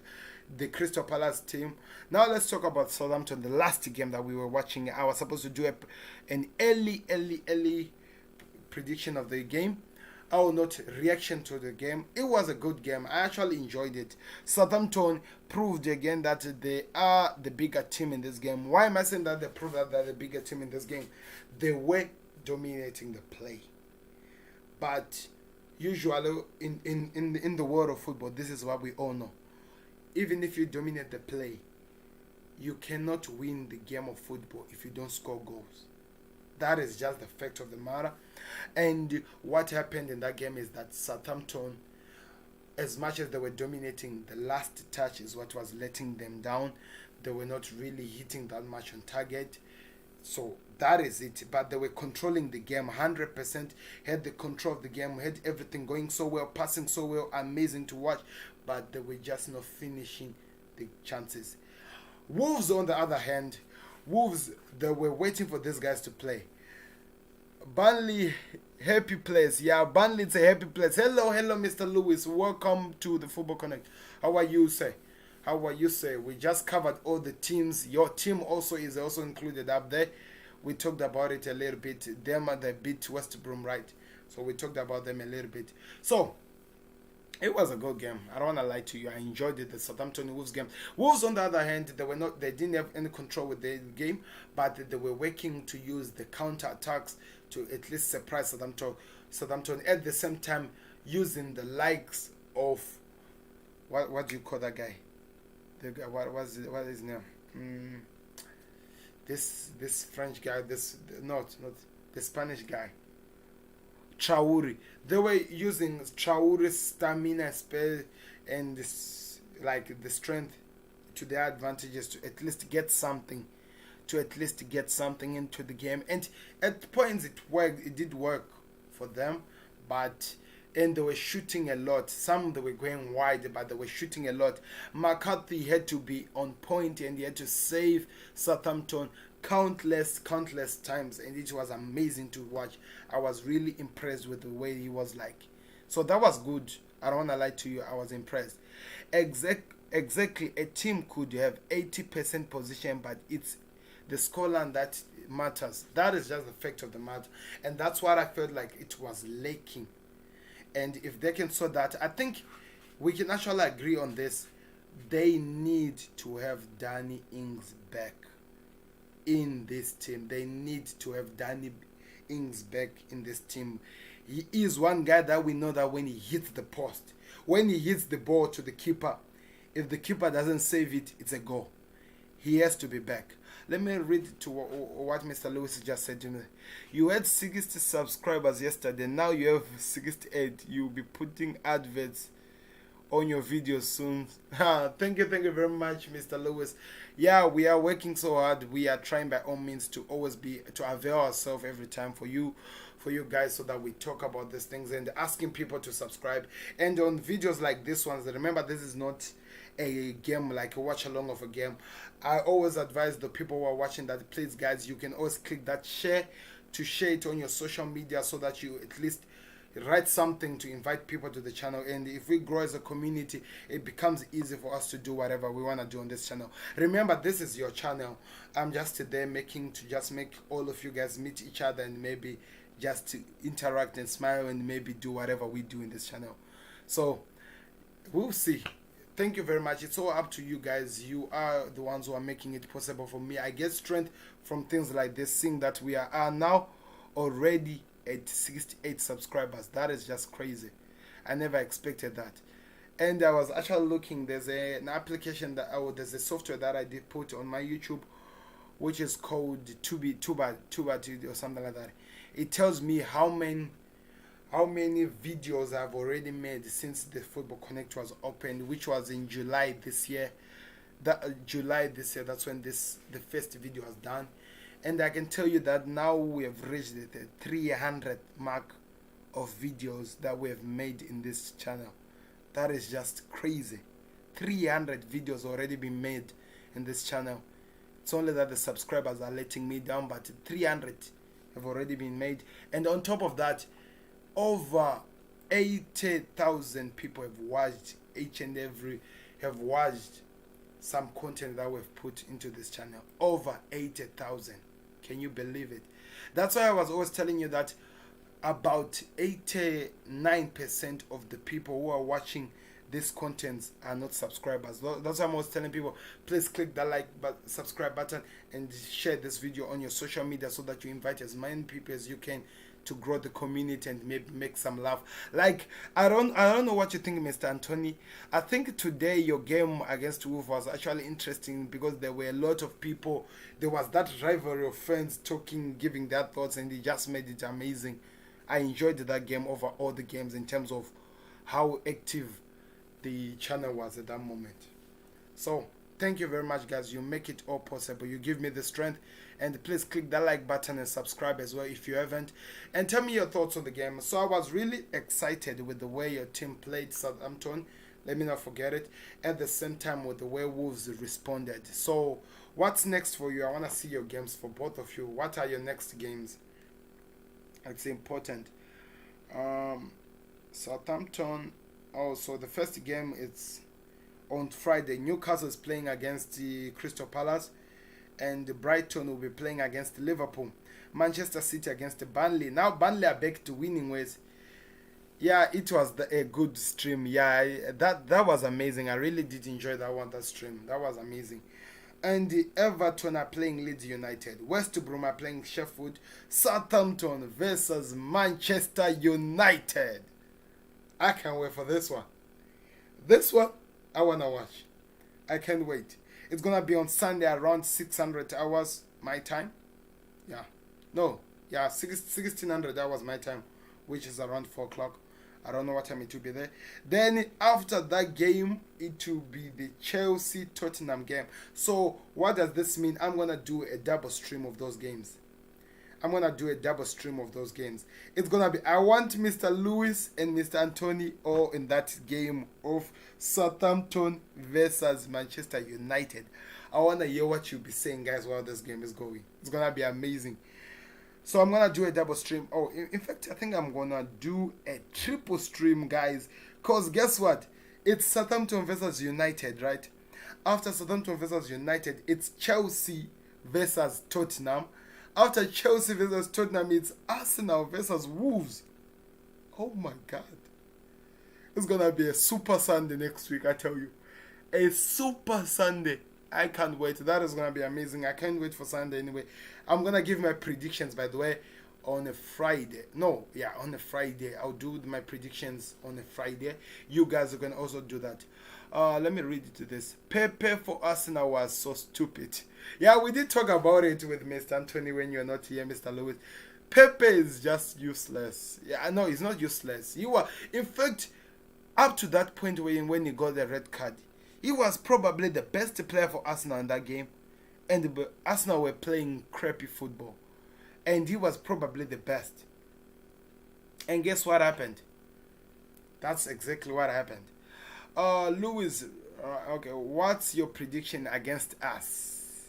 The Crystal Palace team. Now let's talk about Southampton, the last game that we were watching. I was supposed to do an early prediction of the game. Oh, not reaction to the game. It was a good game. I actually enjoyed it. Southampton proved again that they are the bigger team in this game. Why am I saying that they proved that they're the bigger team in this game? They were dominating the play. But usually in the world of football, this is what we all know. Even if you dominate the play, you cannot win the game of football if you don't score goals. That is just the fact of the matter. And what happened in that game is that Southampton, as much as they were dominating, the last touch is what was letting them down. They were not really hitting that much on target. So that is it. But they were controlling the game 100%, had the control of the game, had everything going so well, passing so well, amazing to watch. But they were just not finishing the chances. Wolves, on the other hand, Wolves, they were waiting for these guys to play. Burnley, happy place. Yeah, Burnley, it's a happy place. Hello, Mr. Lewis. Welcome to the Football Connect. How are you, sir? How are you, sir? We just covered all the teams. Your team also is also included up there. We talked about it a little bit. Them they beat West Brom, right? So we talked about them a little bit. So it was a good game. I don't want to lie to you. I enjoyed it. The Southampton Wolves game. Wolves, on the other hand, they didn't have any control with the game, but they were working to use the counter attacks to at least surprise Southampton. At the same time, using the likes of what do you call that guy? The guy, what is his name? This French guy. Not the Spanish guy. Traore. They were using Traore's stamina, spell, and this, like the strength to their advantages to at least get something, into the game. And at points it worked. It did work for them, and they were shooting a lot. Some they were going wide, but they were shooting a lot. McCarthy had to be on point, and he had to save Southampton countless times, and it was amazing to watch. I was really impressed with the way he was like. So that was good. I don't want to lie to you. I was impressed. Exactly, a team could have 80% position, but it's the scoreline that matters. That is just the fact of the matter, and that's what I felt like it was lacking. And if they can sort that, I think we can actually agree on this. They need to have Danny Ings back in this team. They need to have Danny Ings back in this team. He is one guy that we know that when he hits the post, when he hits the ball to the keeper, if the keeper doesn't save it, it's a goal. He has to be back. Let me read to what Mr. Lewis just said to me. You had 60 subscribers yesterday. Now you have 68. You'll be putting adverts on your videos soon. Thank you very much, Mr. Lewis. Yeah, we are working so hard. We are trying by all means to always to avail ourselves every time for you guys, so that we talk about these things and asking people to subscribe. And on videos like this ones, remember, this is not a game like a watch along of a game. I always advise the people who are watching that, please guys, you can always click that share to share it on your social media, so that you at least write something to invite people to the channel. And if we grow as a community, it becomes easy for us to do whatever we want to do on this channel. Remember, this is your channel. I'm just there to just make all of you guys meet each other, and maybe just to interact and smile, and maybe do whatever we do in this channel. So we'll see. Thank you very much. It's all up to you guys. You are the ones who are making it possible for me. I get strength from things like this, seeing that we are now already at 68 subscribers. That is just crazy. I never expected that. And I was actually looking, there's an application there's a software that I did put on my YouTube, which is called Tuba or something like that. It tells me how many videos I've already made since the Football Connect was opened, which was in July this year. That's when the first video was done. And I can tell you that now we have reached the 300 mark of videos that we have made in this channel. That is just crazy. 300 videos already been made in this channel. It's only that the subscribers are letting me down, but 300 have already been made. And on top of that, over 80,000 people have watched some content that we've put into this channel. Over 80,000. Can you believe it? That's why I was always telling you that about 89% of the people who are watching this content are not subscribers. That's why I'm always telling people, please click that subscribe button and share this video on your social media so that you invite as many people as you can to grow the community and maybe make some laugh. Like, I don't know what you think, Mr. Anthony. I think today your game against Wolf was actually interesting because there were a lot of people. There was that rivalry of friends talking, giving their thoughts, and they just made it amazing. I enjoyed that game over all the games in terms of how active the channel was at that moment. So thank you very much, guys. You make it all possible. You give me the strength. And please click that like button and subscribe as well if you haven't. And tell me your thoughts on the game. So I was really excited with the way your team played Southampton. Let me not forget it. At the same time with the way Wolves responded. So what's next for you? I want to see your games for both of you. What are your next games? It's important. Southampton. Oh, so the first game is on Friday. Newcastle is playing against the Crystal Palace. And Brighton will be playing against Liverpool. Manchester City against Burnley. Now Burnley are back to winning ways. Yeah, it was a good stream. Yeah, that was amazing. I really did enjoy that stream. That was amazing. And the Everton are playing Leeds United. West Brom are playing Sheffield. Southampton versus Manchester United. I can't wait for this one. This one, I want to watch. I can't wait. It's going to be on Sunday around 600 hours my time. Yeah. No. Yeah, 1600 hours my time, which is around 4 o'clock. I don't know what time it will be there. Then after that game, it will be the Chelsea-Tottenham game. So what does this mean? I'm going to do a double stream of those games. It's going to be, I want Mr. Lewis and Mr. Anthony all in that game of Southampton versus Manchester United. I want to hear what you'll be saying, guys, while this game is going. It's going to be amazing. So I'm going to do a double stream. Oh, in fact, I think I'm going to do a triple stream, guys. Because guess what? It's Southampton versus United, right? After Southampton versus United, it's Chelsea versus Tottenham. After Chelsea versus Tottenham, it's Arsenal versus Wolves. Oh my God. It's going to be a super Sunday next week, I tell you. A super Sunday. I can't wait. That is going to be amazing. I can't wait for Sunday anyway. I'm going to give my predictions, by the way, on a Friday. No, yeah, on a Friday. I'll do my predictions on a Friday. You guys are going to also do that. Let me read it to this. Pepe for Arsenal was so stupid. Yeah, we did talk about it with Mr. Anthony when you're not here, Mr. Lewis. Pepe is just useless. Yeah, no, he's not useless. In fact, up to that point when he got the red card, he was probably the best player for Arsenal in that game. And Arsenal were playing crappy football. And he was probably the best. And guess what happened? That's exactly what happened. Lewis, okay, what's your prediction against us?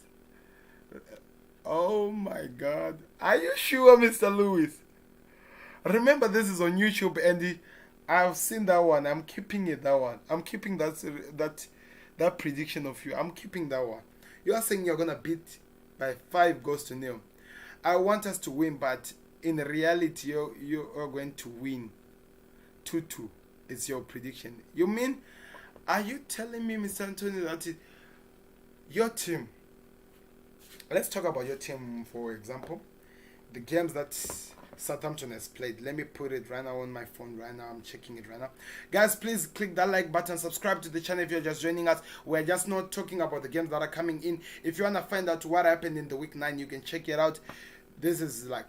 Oh my God. Are you sure, Mr. Lewis? Remember, this is on YouTube and I've seen that one. I'm keeping it, that one. I'm keeping that prediction of you. I'm keeping that one. You are saying you're going to beat by 5-0. I want us to win, but in reality, you are going to win 2-2. It's your prediction. You mean, are you telling me, Mr. Anthony, that your team, let's talk about your team, for example, the games that Southampton has played. Let me put it right now on my phone right now. I'm checking it right now. Guys, please click that like button. Subscribe to the channel if you're just joining us. We're just not talking about the games that are coming in. If you want to find out what happened in the week 9, you can check it out. This is like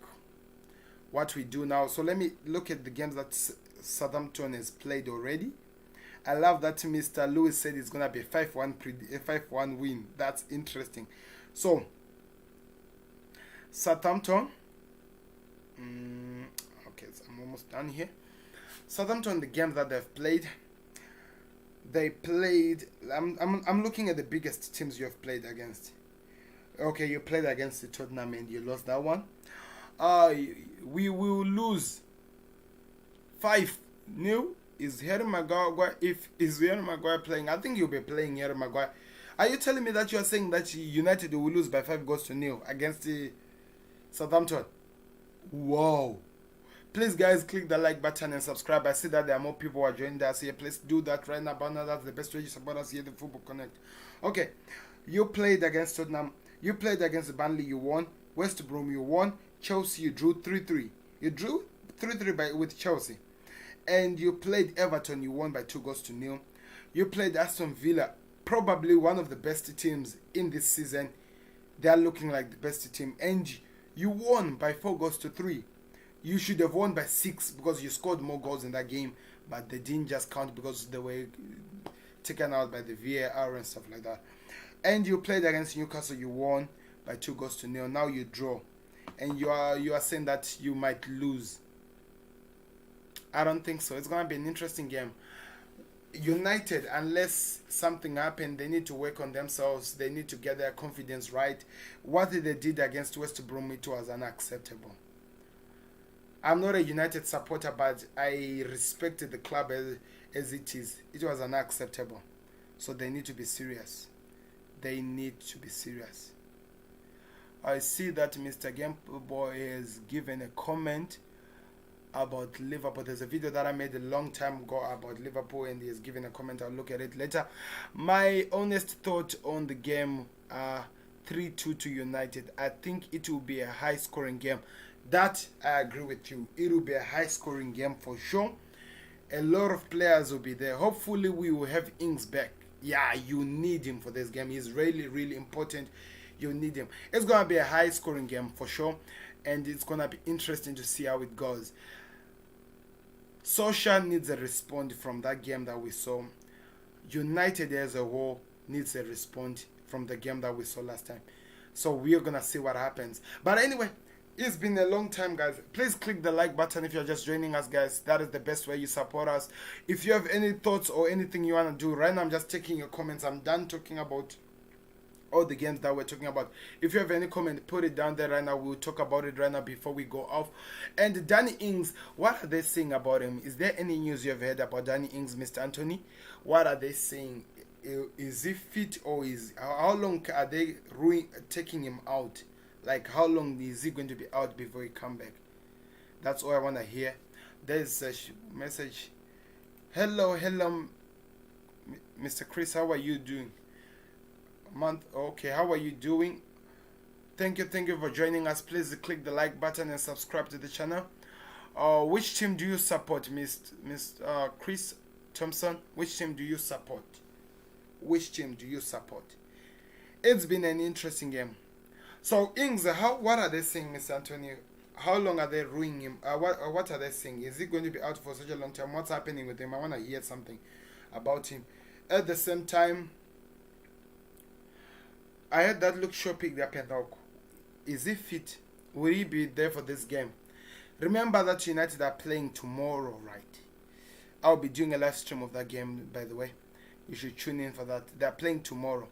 what we do now. So let me look at the games that Southampton has played already. I love that Mr. Lewis said it's going to be a 5-1 win. That's interesting. So, Southampton. Okay, so I'm almost done here. Southampton, the games that they've played. They played. I'm looking at the biggest teams you have played against. Okay, you played against the Tottenham and you lost that one. We will lose 5-0. Is Harry Maguire? Is Harry Maguire playing? I think you'll be playing Harry Maguire. Are you telling me that you are saying that United will lose by 5-0 against the Southampton? Wow. Please, guys, click the like button and subscribe. I see that there are more people who are joining us here. Please do that right now. That's the best way you support us here, the Football Connect. Okay, you played against Tottenham. You played against Burnley. You won. West Brom, you won. Chelsea, you drew 3-3. You drew 3-3 with Chelsea. And you played Everton. You won by 2-0. You played Aston Villa, probably one of the best teams in this season. They are looking like the best team. And you won by 4-3. You should have won by 6 because you scored more goals in that game, but they didn't just count because they were taken out by the VAR and stuff like that. And you played against Newcastle, you won by 2-0. Now you draw, and you are saying that you might lose. I don't think so. It's gonna be an interesting game. United, unless something happened, they need to work on themselves. They need to get their confidence right. What they did against West Brom, it was unacceptable. I'm not a United supporter, but I respect the club as it is. It was unacceptable. So they need to be serious. They need to be serious. I see that Mr. Gameboy has given a comment about Liverpool. There's a video that I made a long time ago about Liverpool, and he has given a comment. I'll look at it later. My honest thought on the game, 3-2 to United. I think it will be a high scoring game. That I agree with you. It will be a high scoring game for sure. A lot of players will be there. Hopefully we will have Ings back. Yeah, you need him for this game. He's really, really important. You need him. It's going to be a high scoring game for sure. And it's going to be interesting to see how it goes. Solskjaer needs a response from that game that we saw. United as a whole needs a response from the game that we saw last time. So we're going to see what happens. But anyway, it's been a long time, guys. Please click the like button if you're just joining us, guys. That is the best way you support us. If you have any thoughts or anything you want to do right now, I'm just taking your comments. I'm done talking about all the games that we're talking about. If you have any comment, put it down there right now. We'll talk about it right now before we go off. And Danny Ings, what are they saying about him? Is there any news you've heard about Danny Ings, Mr. Anthony? What are they saying? Is he fit, or how long are they taking him out? Like, how long is he going to be out before he come back? That's all I want to hear. There's a message. Hello, Mr. Chris. How are you doing? Okay, how are you doing? Thank you for joining us. Please click the like button and subscribe to the channel. Which team do you support, Mr. Chris Thompson? Which team do you support? Which team do you support? It's been an interesting game. So Ings, what are they saying, Mr. Anthony? How long are they ruining him? What are they saying? Is he going to be out for such a long time? What's happening with him? I want to hear something about him. At the same time, I heard that Luke Shaw picked up and out. Is he fit? Will he be there for this game? Remember that United are playing tomorrow, right? I'll be doing a live stream of that game, by the way. You should tune in for that. They're playing tomorrow.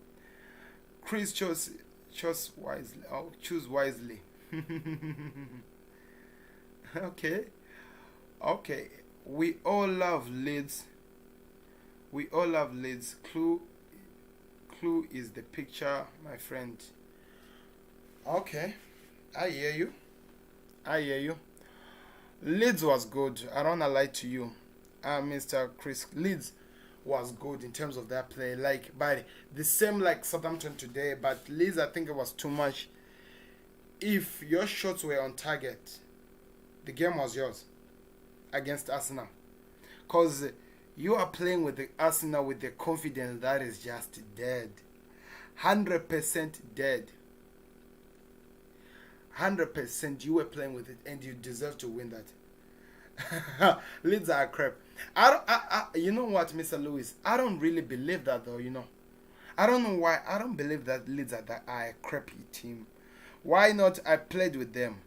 Chris chose wisely. Oh, choose wisely. Okay. We all love Leeds. Clue is the picture, my friend. Okay, I hear you. Leeds was good. I don't wanna lie to you, Mr. Chris. Leeds was good in terms of their play, like, but the same like Southampton today. But Leeds, I think it was too much. If your shots were on target, the game was yours against Arsenal, because you are playing with the Arsenal with the confidence that is just dead. 100% dead. 100% you were playing with it, and you deserve to win that. Leeds are crap. You know what, Mr. Lewis? I don't really believe that, though, you know. I don't know why. I don't believe that Leeds are a crappy team. Why not? I played with them.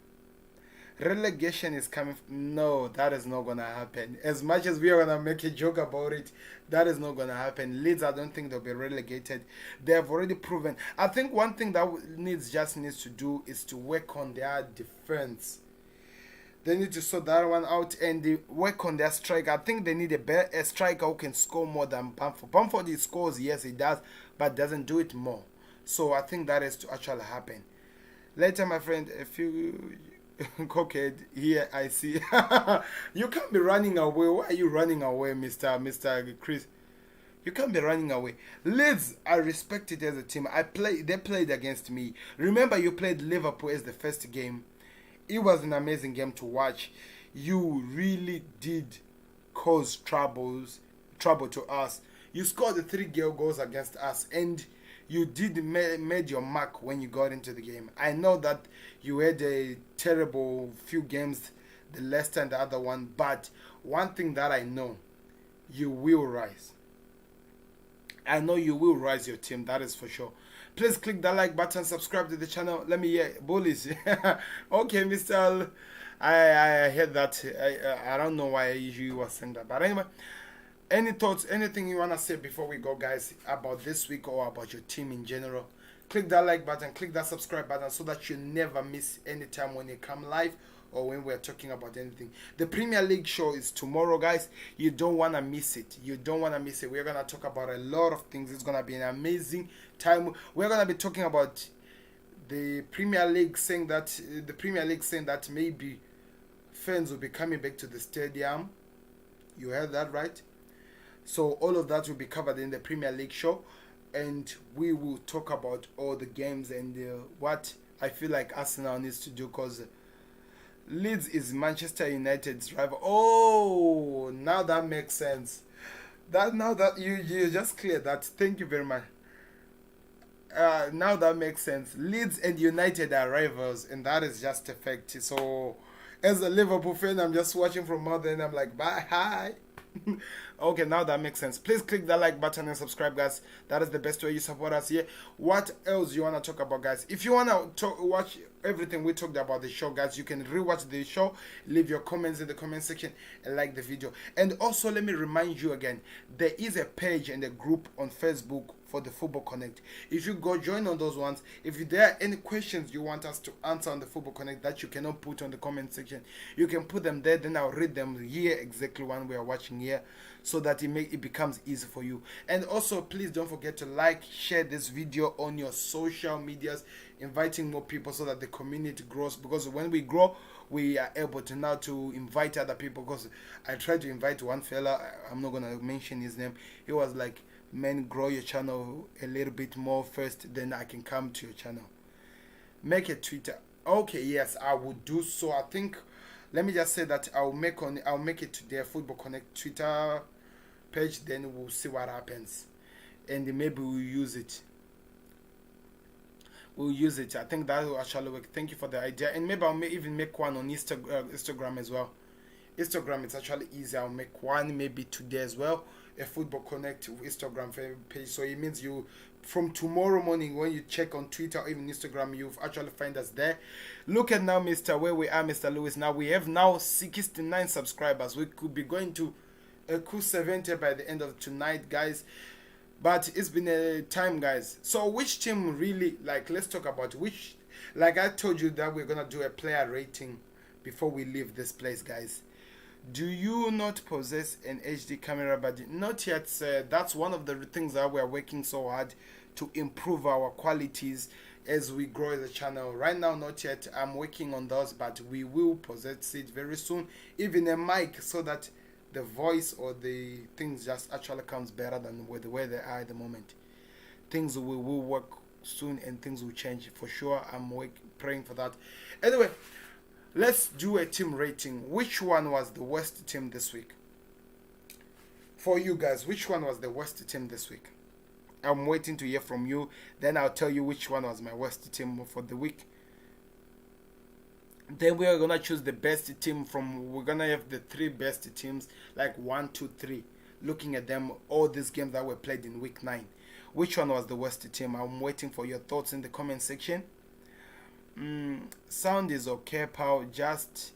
Relegation is coming. No, that is not going to happen. As much as we are going to make a joke about it, that is not going to happen. Leeds, I don't think they'll be relegated. They have already proven. I think one thing that needs to do is to work on their defense. They need to sort that one out and work on their striker. I think they need a striker who can score more than Bamford. Bamford, he scores, yes, he does, but doesn't do it more. So I think that is to actually happen. Later, my friend, if you Okay, here I see. You can't be running away. Why are you running away, Mr. Chris? You can't be running away. Leeds are respected as a team. They played against me. Remember, you played Liverpool as the first game. It was an amazing game to watch. You really did cause trouble to us. You scored the 3 goals against us, and you did made your mark when you got into the game. I know that you had a terrible few games, the Leicester and the other one, but one thing that I know, you will rise. I know you will rise your team, that is for sure. Please click that like button, subscribe to the channel. Let me hear bullies. Okay, Mr. I heard that. I don't know why you were saying that, but anyway. Any thoughts, anything you wanna say before we go, guys, about this week or about your team in general? Click that like button, click that subscribe button so that you never miss any time when you come live or when we're talking about anything. The Premier League show is tomorrow, guys. You don't want to miss it. You don't want to miss it. We're going to talk about a lot of things. It's going to be an amazing time. We're going to be talking about the Premier League saying that maybe fans will be coming back to the stadium. You heard that right? So all of that will be covered in the Premier League show, and we will talk about all the games and what I feel like Arsenal needs to do, because Leeds is Manchester United's rival. Oh, now that makes sense. Now that you just cleared that. Thank you very much. Now that makes sense. Leeds and United are rivals, and that is just a fact. So, as a Liverpool fan, I'm just watching from out there, and I'm like, bye, hi. Okay, now that makes sense. Please click that like button and subscribe, guys. That is the best way you support us here. What else you want to talk about, guys? If you want to watch everything we talked about the show, guys, you can rewatch the show. Leave your comments in the comment section and like the video. And also, let me remind you again, there is a page and a group on Facebook for the Football Connect. If you go join on those ones, if there are any questions you want us to answer on the Football Connect that you cannot put on the comment section, you can put them there, then I'll read them here exactly when we are watching here, so that it becomes easy for you. And also, please don't forget to like, share this video on your social medias, inviting more people so that the community grows, because when we grow, we are able to now to invite other people. Because I tried to invite one fella, I'm not gonna mention his name. He was like, man, grow your channel a little bit more first, then I can come to your channel. Make a Twitter. Okay, yes, I will do so. I think, let me just say that I'll make it today, a Football Connect Twitter page, then we'll see what happens, and maybe we'll use it. I think that will actually work. Thank you for the idea. And maybe I'll even make one on Instagram as well. Instagram, it's actually easy. I'll make one maybe today as well, a Football Connect Instagram page. So it means you, from tomorrow morning when you check on Twitter or even Instagram, you've actually find us there. Look at now, where we are, Mr. Lewis. Now we have now 69 subscribers. We could be going to a cool 70 by the end of tonight, guys. But it's been a time, guys. So which team really, like, let's talk about which, like I told you that we're gonna do a player rating before we leave this place, guys. Do you not possess an HD camera? But not yet, sir. That's one of the things that we're working so hard to improve our qualities as we grow the channel. Right now, not yet. I'm working on those, but we will possess it very soon. Even a mic, so that the voice or the things just actually comes better than the way they are at the moment. Things will work soon, and things will change for sure. I'm praying for that. Anyway, let's do a team rating. Which one was the worst team this week? For you guys, which one was the worst team this week? I'm waiting to hear from you. Then I'll tell you which one was my worst team for the week. Then we are gonna choose the best team from. We're gonna have the 3 best teams, like 1, 2, 3. Looking at them, all these games that were played in week 9. Which one was the worst team? I'm waiting for your thoughts in the comment section. Sound is okay, pal. Just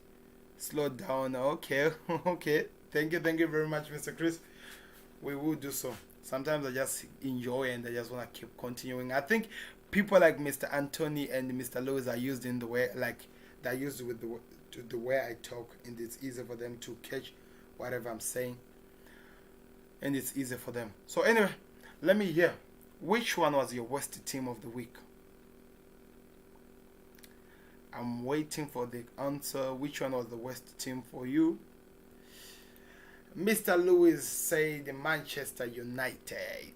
slow down. Okay, okay. Thank you very much, Mr. Chris. We will do so. Sometimes I just enjoy and I just want to keep continuing. I think people like Mr. Anthony and Mr. Lewis are used in the way, like, they're used with the way I talk, and it's easy for them to catch whatever I'm saying, and it's easy for them. So anyway, let me hear, which one was your worst team of the week? I'm waiting for the answer. Which one was the worst team for you? Mr. Lewis said Manchester United.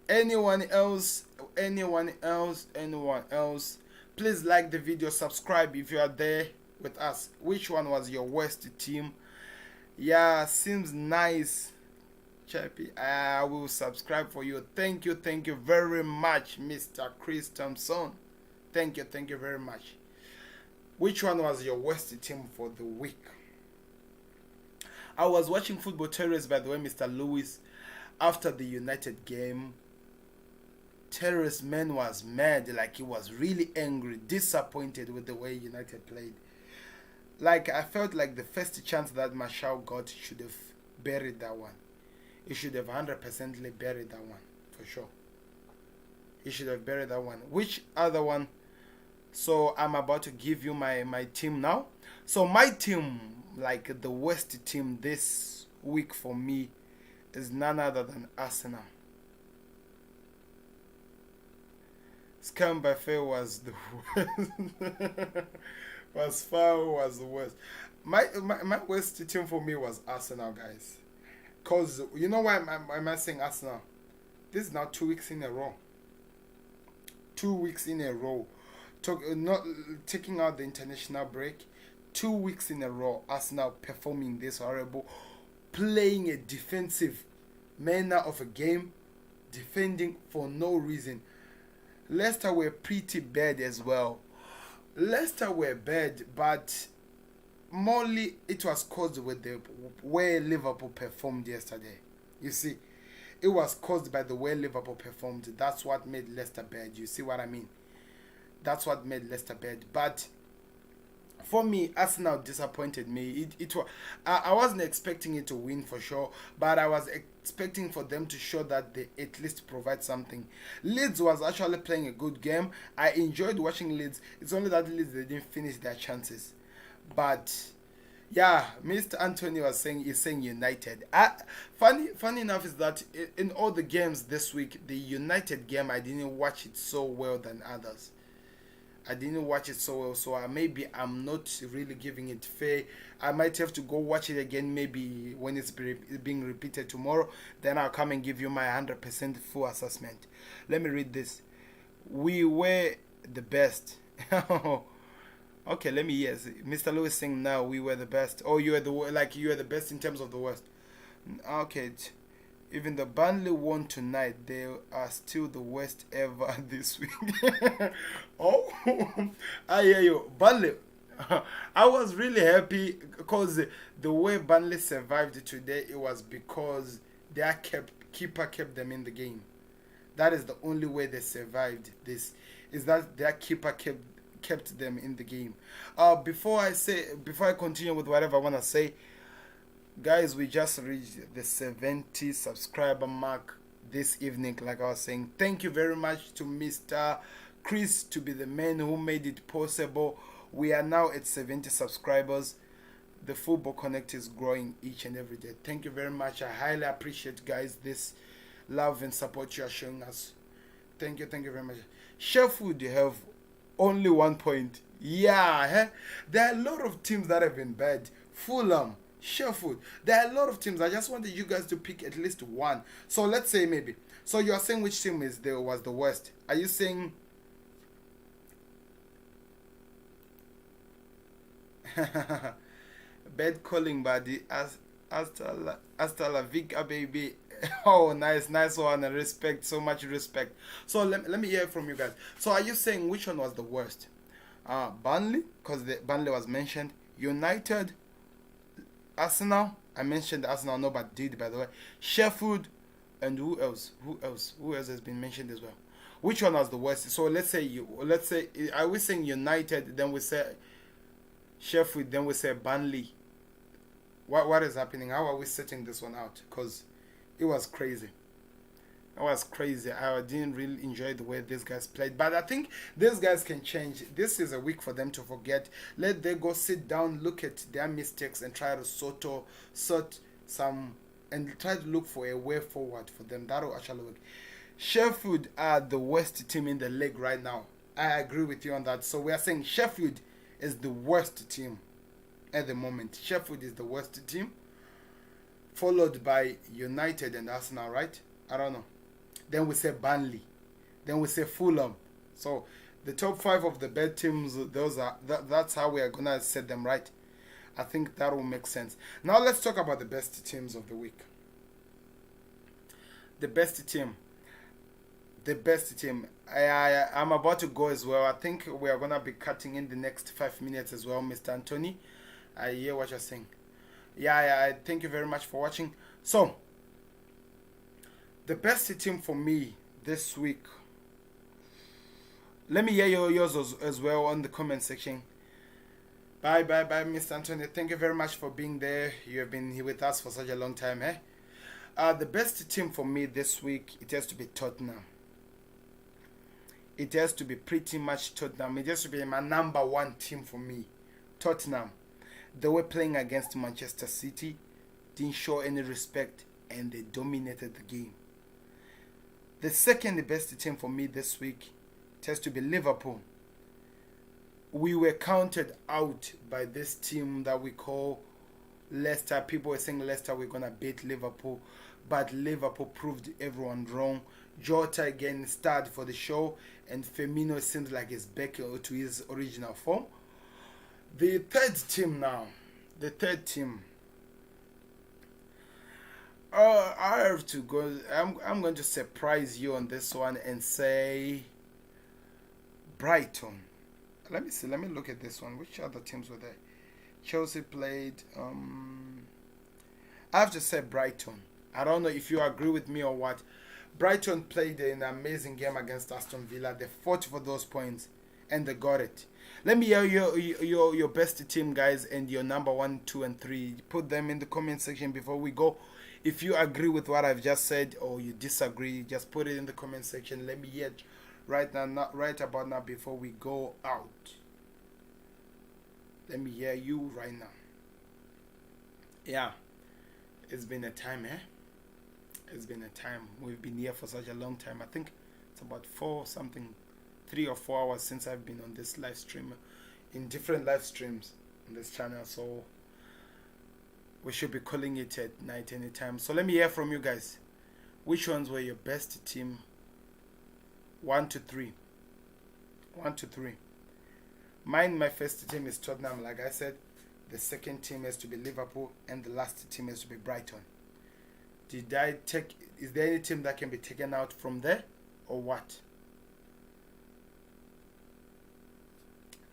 Anyone else? Anyone else? Anyone else? Please like the video, subscribe if you are there with us. Which one was your worst team? Yeah, seems nice. Chappy, I will subscribe for you. Thank you very much, Mr. Chris Thompson. Thank you very much. Which one was your worst team for the week? I was watching Football Terrorists, by the way, Mr. Lewis, after the United game. Terrorist man was mad, like he was really angry, disappointed with the way United played. Like, I felt like the first chance that Marshall got should have buried that one. He should have 100% buried that one, for sure. He should have buried that one. Which other one? So I'm about to give you my team now. So my team, like the worst team this week for me, is none other than Arsenal. Scam Buffet was the worst. Was the worst. My worst team for me was Arsenal, guys. Cause you know why am I saying Arsenal? This is now 2 weeks in a row. 2 weeks in a row. Not taking out the international break. 2 weeks in a row, Arsenal performing this horrible, playing a defensive manner of a game, defending for no reason. Leicester were pretty bad as well. Leicester were bad, but mostly it was caused with the way Liverpool performed yesterday. You see, it was caused by the way Liverpool performed. That's what made Leicester bad. You see what I mean? That's what made Leicester bad. But for me, Arsenal disappointed me. I wasn't expecting it to win for sure, but I was expecting for them to show that they at least provide something. Leeds was actually playing a good game. I enjoyed watching Leeds. It's only that Leeds, they didn't finish their chances. But yeah, Mr. Anthony was saying United. Funny enough is that in all the games this week, the United game, I didn't watch it so well than others. I didn't watch it so well, so maybe I'm not really giving it fair. I might have to go watch it again, maybe when it's being repeated tomorrow. Then I'll come and give you my 100% full assessment. Let me read this. We were the best. Okay, let me yes. Mr. Lewis saying now we were the best. Oh, you were the best in terms of the worst. Okay. Even the Burnley won tonight, they are still the worst ever this week. Oh, I hear you. Burnley. I was really happy because the way Burnley survived today, it was because their keeper kept them in the game. That is the only way they survived this, is that their keeper kept them in the game. Before I continue with whatever I want to say, guys, we just reached the 70 subscriber mark this evening, like I was saying. Thank you very much to Mr. Chris to be the man who made it possible. We are now at 70 subscribers. The Football Connect is growing each and every day. Thank you very much. I highly appreciate, guys, this love and support you are showing us. Thank you very much. Sheffield have only 1 point. Yeah, there are a lot of teams that have been bad. Fulham, Sheffield. There are a lot of teams. I just wanted you guys to pick at least one. So let's say maybe. So you are saying which team was the worst? Are you saying? Bad calling, buddy. Hasta la Vica, baby. Oh, nice one. Respect, so much respect. So let me hear from you guys. So are you saying which one was the worst? Burnley, because Burnley was mentioned. United. Arsenal, I mentioned Arsenal, no, but did, by the way. Sheffield, and who else? Who else has been mentioned as well? Which one was the worst? So let's say, are we saying United, then we say Sheffield, then we say Burnley? What is happening? How are we setting this one out? Because it was crazy. I didn't really enjoy the way these guys played. But I think these guys can change. This is a week for them to forget. Let them go sit down, look at their mistakes, and try to sort some, and try to look for a way forward for them. That will actually work. Sheffield are the worst team in the league right now. I agree with you on that. So we are saying Sheffield is the worst team at the moment. Sheffield is the worst team, followed by United and Arsenal, right? I don't know. Then we say Burnley. Then we say Fulham. So the top 5 of the bad teams, that's how we are gonna set them, right? I think that will make sense. Now let's talk about the best teams of the week. The best team. The best team. I'm about to go as well. I think we are gonna be cutting in the next 5 minutes as well, Mr. Anthony. I hear what you're saying. Yeah. Thank you very much for watching. So, the best team for me this week. Let me hear yours as well on the comment section. Bye, Mr. Anthony. Thank you very much for being there. You have been here with us for such a long time, eh? The best team for me this week, it has to be Tottenham. It has to be pretty much Tottenham. It has to be my number 1 team for me. Tottenham. They were playing against Manchester City, didn't show any respect, and they dominated the game. The second best team for me this week, it has to be Liverpool. We were counted out by this team that we call Leicester. People were saying Leicester were going to beat Liverpool, but Liverpool proved everyone wrong. Jota again started for the show, and Firmino seems like he's back to his original form. The third team now. I have to go. I'm going to surprise you on this one and say Brighton. Let me see. Let me look at this one. Which other teams were there? Chelsea played. I have to say Brighton. I don't know if you agree with me or what. Brighton played an amazing game against Aston Villa. They fought for those points and they got it. Let me hear your best team, guys, and your number 1, 2, and 3. Put them in the comment section before we go. If you agree with what I've just said or you disagree, just put it in the comment section. Let me hear it right about now before we go out. Let me hear you right now. Yeah, it's been a time, eh? It's been a time. We've been here for such a long time. I think it's about 3 or 4 hours since I've been on this live stream, in different live streams on this channel. So we should be calling it at night anytime. So let me hear from you guys. Which ones were your best team? 1 to 3. 1 to 3. Mine, my first team is Tottenham, like I said. The second team has to be Liverpool, and the last team has to be Brighton. Is there any team that can be taken out from there, or what?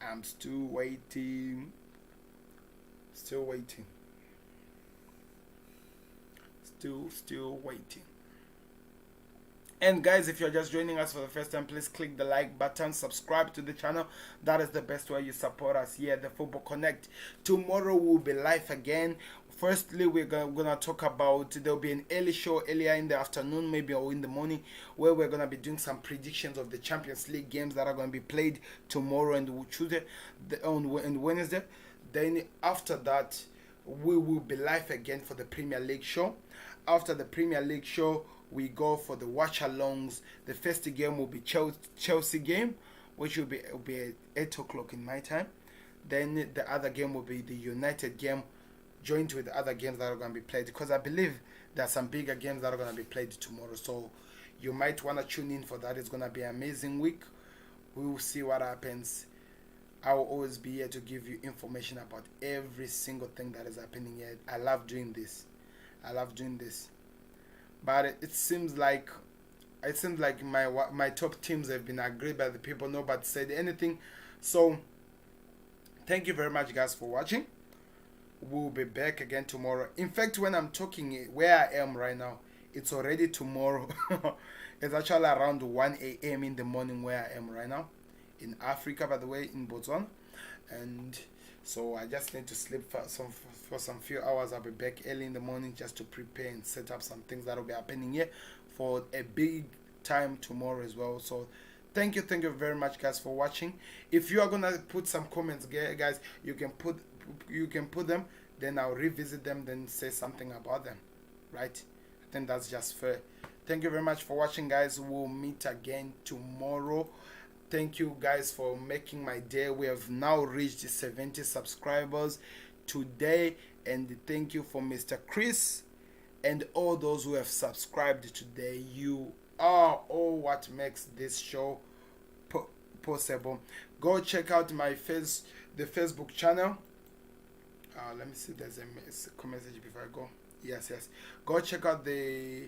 I'm still waiting. Still waiting. Still waiting. And guys, if you're just joining us for the first time, please click the like button, subscribe to the channel. That is the best way you support us here at the Football Connect. Tomorrow we'll be live again. Firstly, we're gonna talk about, there'll be an early show earlier in the afternoon, maybe, or in the morning, where we're gonna be doing some predictions of the Champions League games that are gonna be played tomorrow and Tuesday and Wednesday. Then after that, we will be live again for the Premier League show. After the Premier League show, we go for the watch-alongs. The first game will be Chelsea game, which will be at 8 o'clock in my time. Then the other game will be the United game, joined with other games that are going to be played, because I believe there are some bigger games that are going to be played tomorrow. So you might want to tune in for that. It's going to be an amazing week. We will see what happens. I will always be here to give you information about every single thing that is happening here. I love doing this. But it seems like my top teams have been agreed by the people. Nobody said anything. So thank you very much, guys, for watching. We'll be back again tomorrow. In fact, when I'm talking where I am right now, it's already tomorrow. It's actually around 1 a.m. in the morning where I am right now, in Africa, by the way, in Botswana. And so I just need to sleep for some few hours. I'll be back early in the morning just to prepare and set up some things that will be happening here for a big time tomorrow as well. So thank you very much, guys, for watching. If you are gonna put some comments, guys, you can put them, then I'll revisit them, then say something about them, right? I think that's just fair. Thank you very much for watching, guys. We'll meet again tomorrow Thank you guys for making my day. We have now reached 70 subscribers today, and thank you for Mr. Chris and all those who have subscribed today. You are all what makes this show possible. Go check out the Facebook channel. Let me see. There's a message before I go. Yes. Go check out the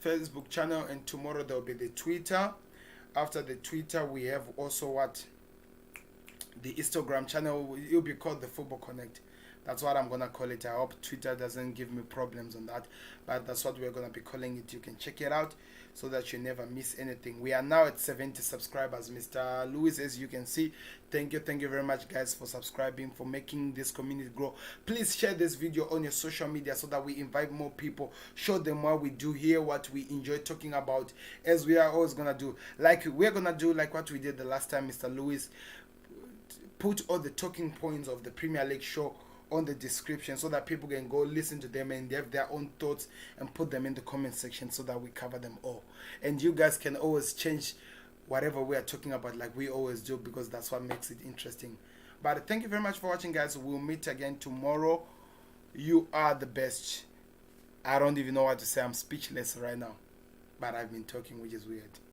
Facebook channel, and tomorrow there will be the Twitter. After the Twitter, we have also the Instagram channel. It will be called the Football Connect. That's what I'm gonna call it. I hope Twitter doesn't give me problems on that, but that's what we're gonna be calling it. You can check it out so that you never miss anything. We are now at 70 subscribers, Mr. Lewis, as you can see. Thank you very much, guys, for subscribing, for making this community grow. Please share this video on your social media so that we invite more people, show them what we do here, what we enjoy talking about, as we are always gonna do. We're gonna do like what we did the last time, Mr. Lewis. Put all the talking points of the Premier League show on the description so that people can go listen to them and they have their own thoughts and put them in the comment section so that we cover them all. And you guys can always change whatever we are talking about, like we always do, because that's what makes it interesting. But thank you very much for watching, guys. We'll meet again tomorrow. You are the best. I don't even know what to say. I'm speechless right now, but I've been talking, which is weird.